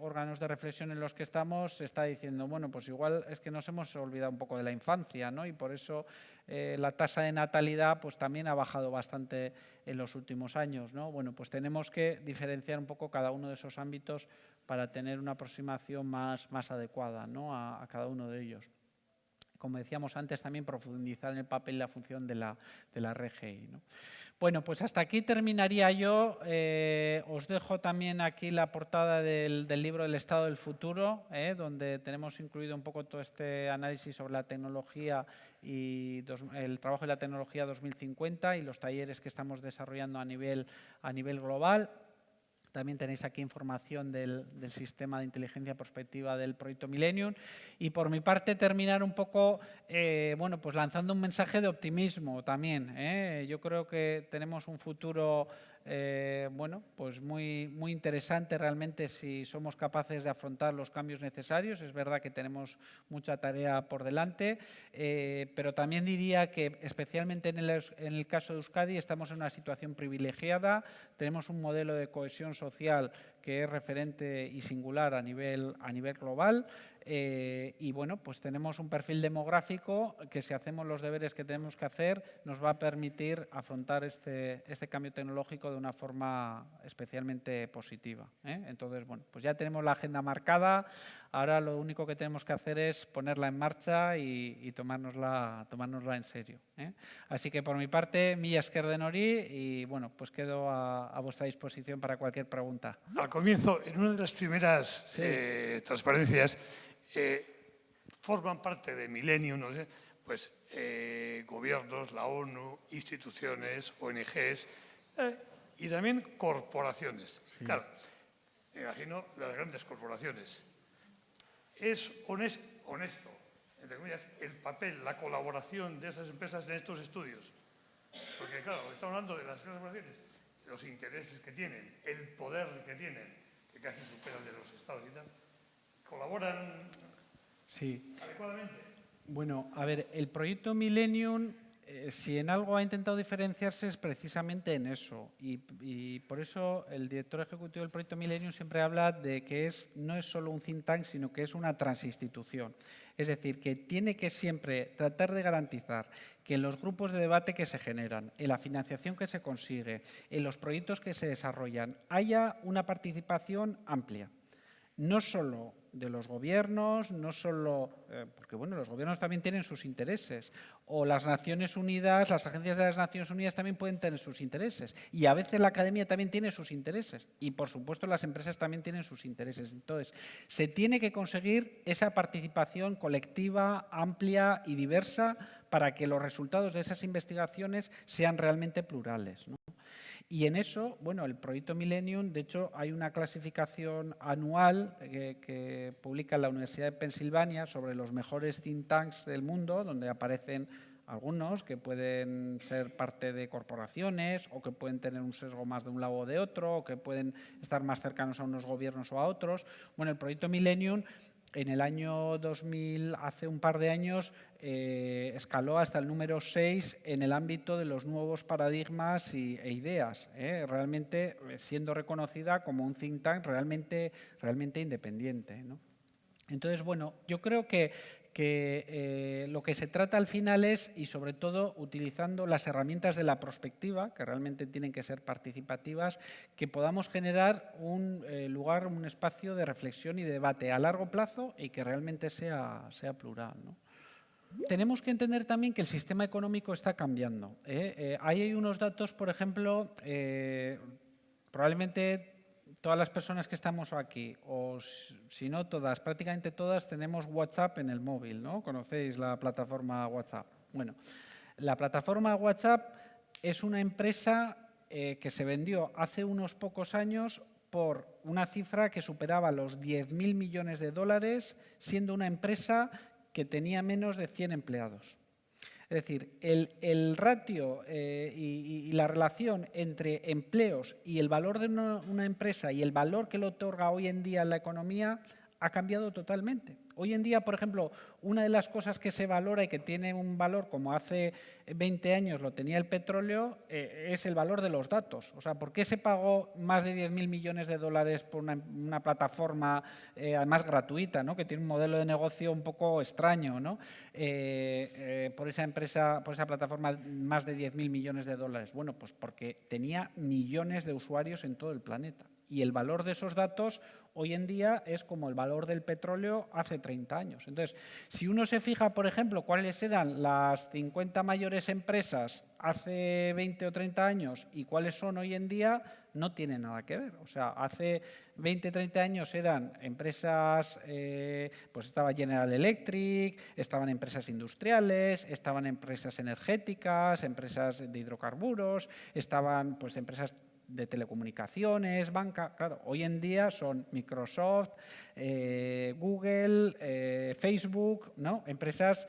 órganos de reflexión en los que estamos, se está diciendo, bueno, pues igual es que nos hemos olvidado un poco de la infancia, ¿no? Y por eso la tasa de natalidad pues también ha bajado bastante en los últimos años, ¿no? Bueno, pues tenemos que diferenciar un poco cada uno de esos ámbitos para tener una aproximación más adecuada, ¿no? a cada uno de ellos. Como decíamos antes, también profundizar en el papel y la función de la RGI, ¿no? Bueno, pues hasta aquí terminaría yo. Os dejo también aquí la portada del libro El Estado del Futuro, donde tenemos incluido un poco todo este análisis sobre la tecnología y el trabajo de la tecnología 2050 y los talleres que estamos desarrollando a nivel global. También tenéis aquí información del sistema de inteligencia prospectiva del proyecto Millennium. Y por mi parte terminar un poco, bueno, pues lanzando un mensaje de optimismo también. Yo creo que tenemos un futuro, bueno, pues muy interesante realmente si somos capaces de afrontar los cambios necesarios. Es verdad que tenemos mucha tarea por delante, pero también diría que especialmente en el caso de Euskadi estamos en una situación privilegiada. Tenemos un modelo de cohesión social que es referente y singular a nivel global. Y bueno, pues tenemos un perfil demográfico que, si hacemos los deberes que tenemos que hacer, nos va a permitir afrontar este cambio tecnológico de una forma especialmente positiva, ¿eh? Entonces, bueno, pues ya tenemos la agenda marcada. Ahora lo único que tenemos que hacer es ponerla en marcha y tomárnosla en serio, ¿eh? Así que, por mi parte, mila esker denori, y bueno, pues quedo a vuestra disposición para cualquier pregunta. Al comienzo, en una de las primeras transparencias, forman parte de Millennium, no sé, pues gobiernos, la ONU, instituciones, ONGs y también corporaciones. Sí. Claro, me imagino las grandes corporaciones. Es honesto, entre comillas, el papel, la colaboración de esas empresas en estos estudios. Porque, claro, estamos hablando de las grandes corporaciones, los intereses que tienen, el poder que tienen, que casi superan de los estados y tal. ¿Colaboran adecuadamente? Bueno, a ver, el proyecto Millennium, si en algo ha intentado diferenciarse, es precisamente en eso. Y por eso el director ejecutivo del proyecto Millennium siempre habla de que no es solo un think tank, sino que es una transinstitución. Es decir, que tiene que siempre tratar de garantizar que en los grupos de debate que se generan, en la financiación que se consigue, en los proyectos que se desarrollan, haya una participación amplia. No solo de los gobiernos, no solo, porque bueno, los gobiernos también tienen sus intereses, o las Naciones Unidas, las agencias de las Naciones Unidas también pueden tener sus intereses, y a veces la academia también tiene sus intereses, y por supuesto las empresas también tienen sus intereses. Entonces, se tiene que conseguir esa participación colectiva, amplia y diversa para que los resultados de esas investigaciones sean realmente plurales, ¿no? Y en eso, bueno, el proyecto Millennium, de hecho, hay una clasificación anual que publica la Universidad de Pensilvania sobre los mejores think tanks del mundo, donde aparecen algunos que pueden ser parte de corporaciones o que pueden tener un sesgo más de un lado o de otro, o que pueden estar más cercanos a unos gobiernos o a otros. Bueno, el proyecto Millennium, en el año 2000, hace un par de años, escaló hasta el número 6 en el ámbito de los nuevos paradigmas e ideas, realmente siendo reconocida como un think tank realmente independiente, ¿no? Entonces, bueno, yo creo que lo que se trata al final es, y sobre todo utilizando las herramientas de la prospectiva, que realmente tienen que ser participativas, que podamos generar un lugar, un espacio de reflexión y de debate a largo plazo y que realmente sea plural, ¿no? Tenemos que entender también que el sistema económico está cambiando. Ahí hay unos datos, por ejemplo, probablemente todas las personas que estamos aquí, o si no todas, prácticamente todas, tenemos WhatsApp en el móvil, ¿no? ¿Conocéis la plataforma WhatsApp? Bueno, la plataforma WhatsApp es una empresa que se vendió hace unos pocos años por una cifra que superaba los 10.000 millones de dólares, siendo una empresa que tenía menos de 100 empleados. Es decir, el ratio y la relación entre empleos y el valor de una empresa y el valor que le otorga hoy en día en la economía ha cambiado totalmente. Hoy en día, por ejemplo, una de las cosas que se valora y que tiene un valor como hace 20 años lo tenía el petróleo es el valor de los datos. O sea, ¿por qué se pagó más de 10.000 millones de dólares por una plataforma además gratuita, ¿no? Que tiene un modelo de negocio un poco extraño, ¿no? Por esa empresa, por esa plataforma, más de 10.000 millones de dólares. Bueno, pues porque tenía millones de usuarios en todo el planeta. Y el valor de esos datos hoy en día es como el valor del petróleo hace 30 años. Entonces, si uno se fija, por ejemplo, cuáles eran las 50 mayores empresas hace 20 o 30 años y cuáles son hoy en día, no tiene nada que ver. O sea, hace 20 o 30 años eran empresas, pues estaba General Electric, estaban empresas industriales, estaban empresas energéticas, empresas de hidrocarburos, estaban pues empresas de telecomunicaciones, banca. Claro, hoy en día son Microsoft, Google, Facebook, ¿no? Empresas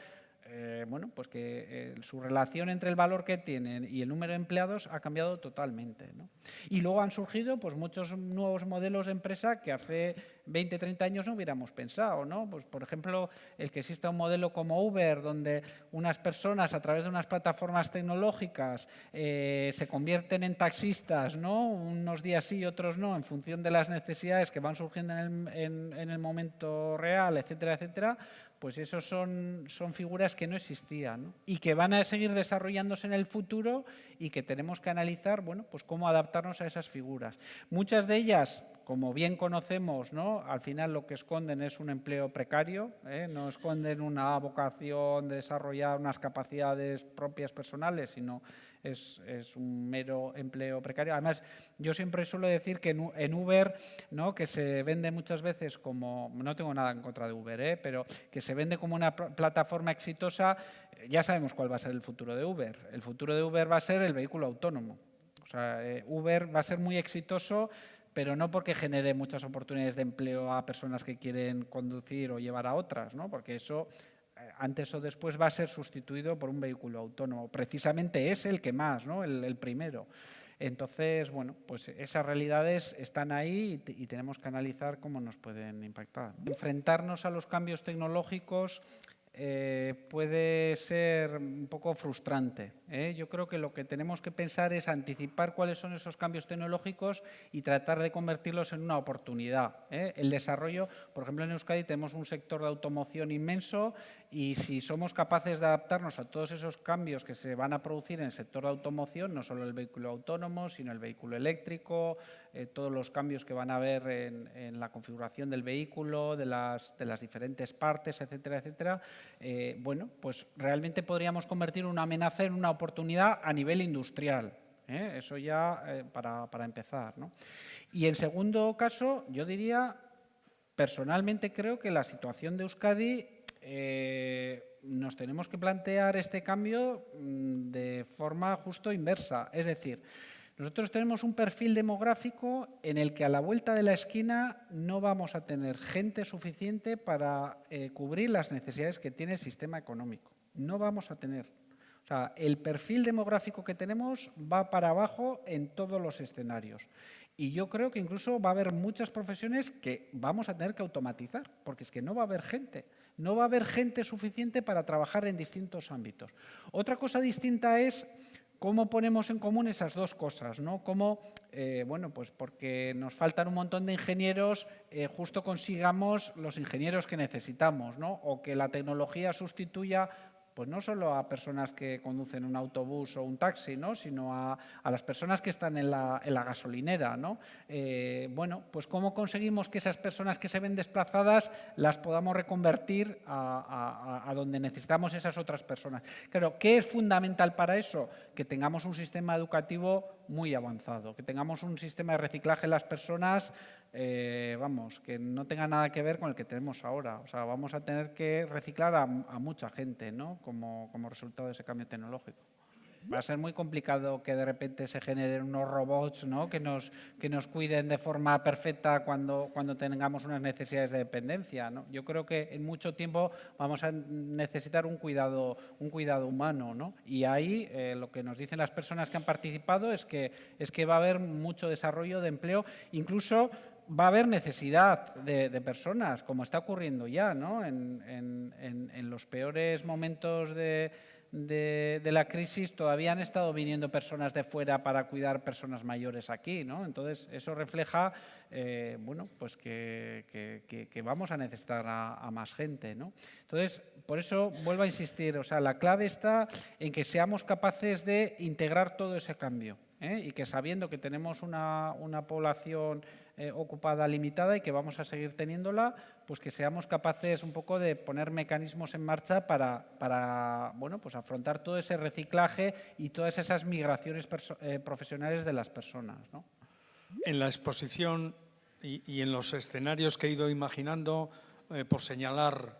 bueno, pues que su relación entre el valor que tienen y el número de empleados ha cambiado totalmente, ¿no? Y luego han surgido pues, muchos nuevos modelos de empresa que hace 20, 30 años no hubiéramos pensado, ¿no? Pues, por ejemplo, el que exista un modelo como Uber, donde unas personas a través de unas plataformas tecnológicas se convierten en taxistas, ¿no? Unos días sí y otros no, en función de las necesidades que van surgiendo en el momento real, etcétera, etcétera, pues esos son figuras que no existían, ¿no? Y que van a seguir desarrollándose en el futuro y que tenemos que analizar, bueno, pues cómo adaptarnos a esas figuras. Muchas de ellas, como bien conocemos, ¿no? Al final lo que esconden es un empleo precario, no esconden una vocación de desarrollar unas capacidades propias personales, sino es un mero empleo precario. Además, yo siempre suelo decir que en Uber, ¿no? Que se vende muchas veces como, no tengo nada en contra de Uber, pero que se vende como una plataforma exitosa, ya sabemos cuál va a ser el futuro de Uber. El futuro de Uber va a ser el vehículo autónomo. O sea, Uber va a ser muy exitoso, pero no porque genere muchas oportunidades de empleo a personas que quieren conducir o llevar a otras, ¿no? Porque eso antes o después va a ser sustituido por un vehículo autónomo. Precisamente es el que más, ¿no? El primero. Entonces, bueno, pues esas realidades están ahí y tenemos que analizar cómo nos pueden impactar. Enfrentarnos a los cambios tecnológicos puede ser un poco frustrante. Yo creo que lo que tenemos que pensar es anticipar cuáles son esos cambios tecnológicos y tratar de convertirlos en una oportunidad. El desarrollo, por ejemplo, en Euskadi tenemos un sector de automoción inmenso y si somos capaces de adaptarnos a todos esos cambios que se van a producir en el sector de automoción, no solo el vehículo autónomo, sino el vehículo eléctrico, todos los cambios que van a haber en la configuración del vehículo, de las diferentes partes, etcétera, etcétera, bueno, pues realmente podríamos convertir una amenaza en una oportunidad a nivel industrial. Eso ya para empezar, ¿no? Y en segundo caso, yo diría, personalmente creo que la situación de Euskadi nos tenemos que plantear este cambio de forma justo inversa. Es decir, nosotros tenemos un perfil demográfico en el que a la vuelta de la esquina no vamos a tener gente suficiente para cubrir las necesidades que tiene el sistema económico. No vamos a tener. O sea, el perfil demográfico que tenemos va para abajo en todos los escenarios. Y yo creo que incluso va a haber muchas profesiones que vamos a tener que automatizar, porque es que no va a haber gente. No va a haber gente suficiente para trabajar en distintos ámbitos. Otra cosa distinta es cómo ponemos en común esas dos cosas, ¿no? Cómo, bueno, pues porque nos faltan un montón de ingenieros, justo consigamos los ingenieros que necesitamos, ¿no? O que la tecnología sustituya pues no solo a personas que conducen un autobús o un taxi, ¿no? Sino a las personas que están en la gasolinera, ¿no? Bueno, pues cómo conseguimos que esas personas que se ven desplazadas las podamos reconvertir a donde necesitamos esas otras personas. Claro, ¿qué es fundamental para eso? Que tengamos un sistema educativo muy avanzado, que tengamos un sistema de reciclaje de las personas, vamos, que no tenga nada que ver con el que tenemos ahora. O sea, vamos a tener que reciclar a mucha gente, ¿no? Como resultado de ese cambio tecnológico. Va a ser muy complicado que de repente se generen unos robots, ¿no? que nos cuiden de forma perfecta cuando tengamos unas necesidades de dependencia, ¿no? Yo creo que en mucho tiempo vamos a necesitar un cuidado humano, ¿no? Y ahí lo que nos dicen las personas que han participado es que va a haber mucho desarrollo de empleo, incluso va a haber necesidad de personas, como está ocurriendo ya, ¿no? En los peores momentos de la crisis todavía han estado viniendo personas de fuera para cuidar personas mayores aquí, ¿no? Entonces, eso refleja, bueno, pues que vamos a necesitar a más gente, ¿no? Entonces, por eso vuelvo a insistir, o sea, la clave está en que seamos capaces de integrar todo ese cambio, y que sabiendo que tenemos una población ocupada limitada y que vamos a seguir teniéndola, pues que seamos capaces un poco de poner mecanismos en marcha para bueno, pues afrontar todo ese reciclaje y todas esas migraciones profesionales de las personas, ¿no? En la exposición y en los escenarios que he ido imaginando, por señalar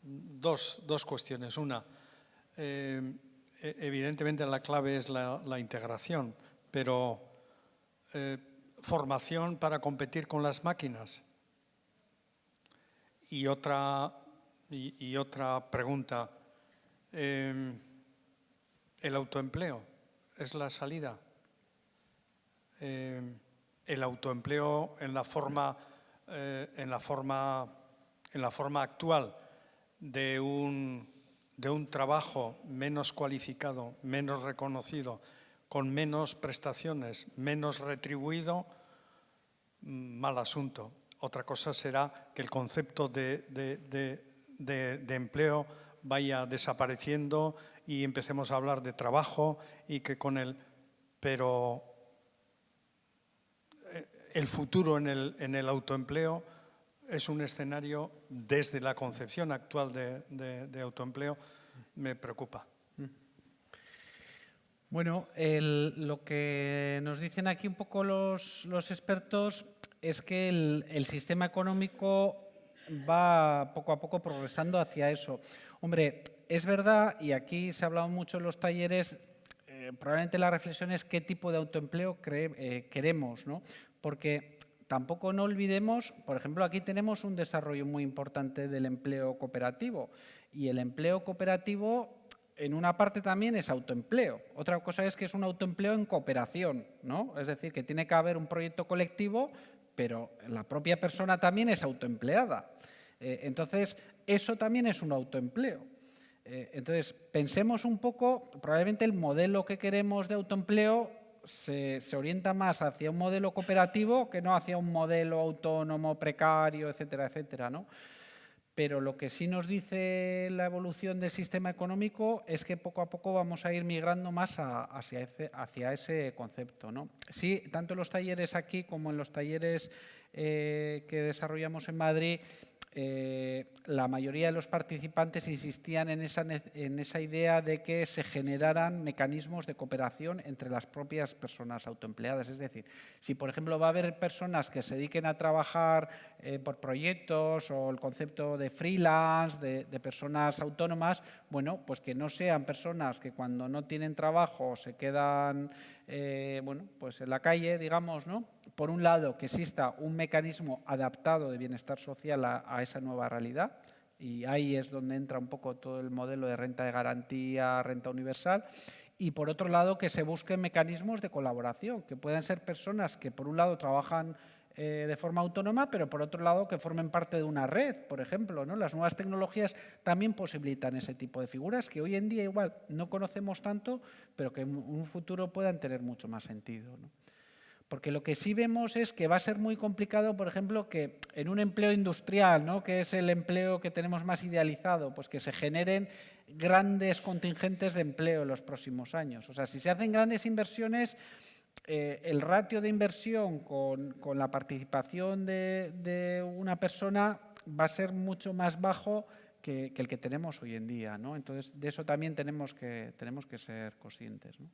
dos cuestiones. Una, evidentemente la clave es la integración, pero formación para competir con las máquinas. Y otra pregunta, El autoempleo es la salida. El autoempleo en la forma actual de un trabajo menos cualificado, menos reconocido, con menos prestaciones, menos retribuido, mal asunto. Otra cosa será que el concepto de empleo vaya desapareciendo y empecemos a hablar de trabajo y que pero el futuro en el autoempleo es un escenario, desde la concepción actual de autoempleo, me preocupa. Bueno, lo que nos dicen aquí un poco los expertos es que el sistema económico va poco a poco progresando hacia eso. Hombre, es verdad, y aquí se ha hablado mucho en los talleres, probablemente la reflexión es qué tipo de autoempleo queremos, ¿no? Porque tampoco no olvidemos, por ejemplo, aquí tenemos un desarrollo muy importante del empleo cooperativo, y el empleo cooperativo en una parte también es autoempleo. Otra cosa es que es un autoempleo en cooperación, ¿no? Es decir, que tiene que haber un proyecto colectivo, pero la propia persona también es autoempleada. Entonces, eso también es un autoempleo. Entonces, pensemos un poco, probablemente el modelo que queremos de autoempleo se orienta más hacia un modelo cooperativo que no hacia un modelo autónomo, precario, etcétera, etcétera, ¿no? Pero lo que sí nos dice la evolución del sistema económico es que poco a poco vamos a ir migrando más hacia ese concepto, ¿no? Sí, tanto en los talleres aquí como en los talleres que desarrollamos en Madrid, la mayoría de los participantes insistían en esa idea de que se generaran mecanismos de cooperación entre las propias personas autoempleadas. Es decir, si por ejemplo va a haber personas que se dediquen a trabajar por proyectos, o el concepto de freelance, de personas autónomas, bueno, pues que no sean personas que cuando no tienen trabajo se quedan bueno, pues en la calle, digamos, ¿no? Por un lado, que exista un mecanismo adaptado de bienestar social a esa nueva realidad, y ahí es donde entra un poco todo el modelo de renta de garantía, renta universal, y por otro lado, que se busquen mecanismos de colaboración, que puedan ser personas que por un lado trabajan de forma autónoma, pero por otro lado que formen parte de una red, por ejemplo, ¿no? Las nuevas tecnologías también posibilitan ese tipo de figuras que hoy en día igual no conocemos tanto, pero que en un futuro puedan tener mucho más sentido, ¿no? Porque lo que sí vemos es que va a ser muy complicado, por ejemplo, que en un empleo industrial, ¿no?, que es el empleo que tenemos más idealizado, pues que se generen grandes contingentes de empleo en los próximos años. O sea, si se hacen grandes inversiones, el ratio de inversión con la participación de una persona va a ser mucho más bajo que el que tenemos hoy en día, ¿no? Entonces, de eso también tenemos que ser conscientes, ¿no?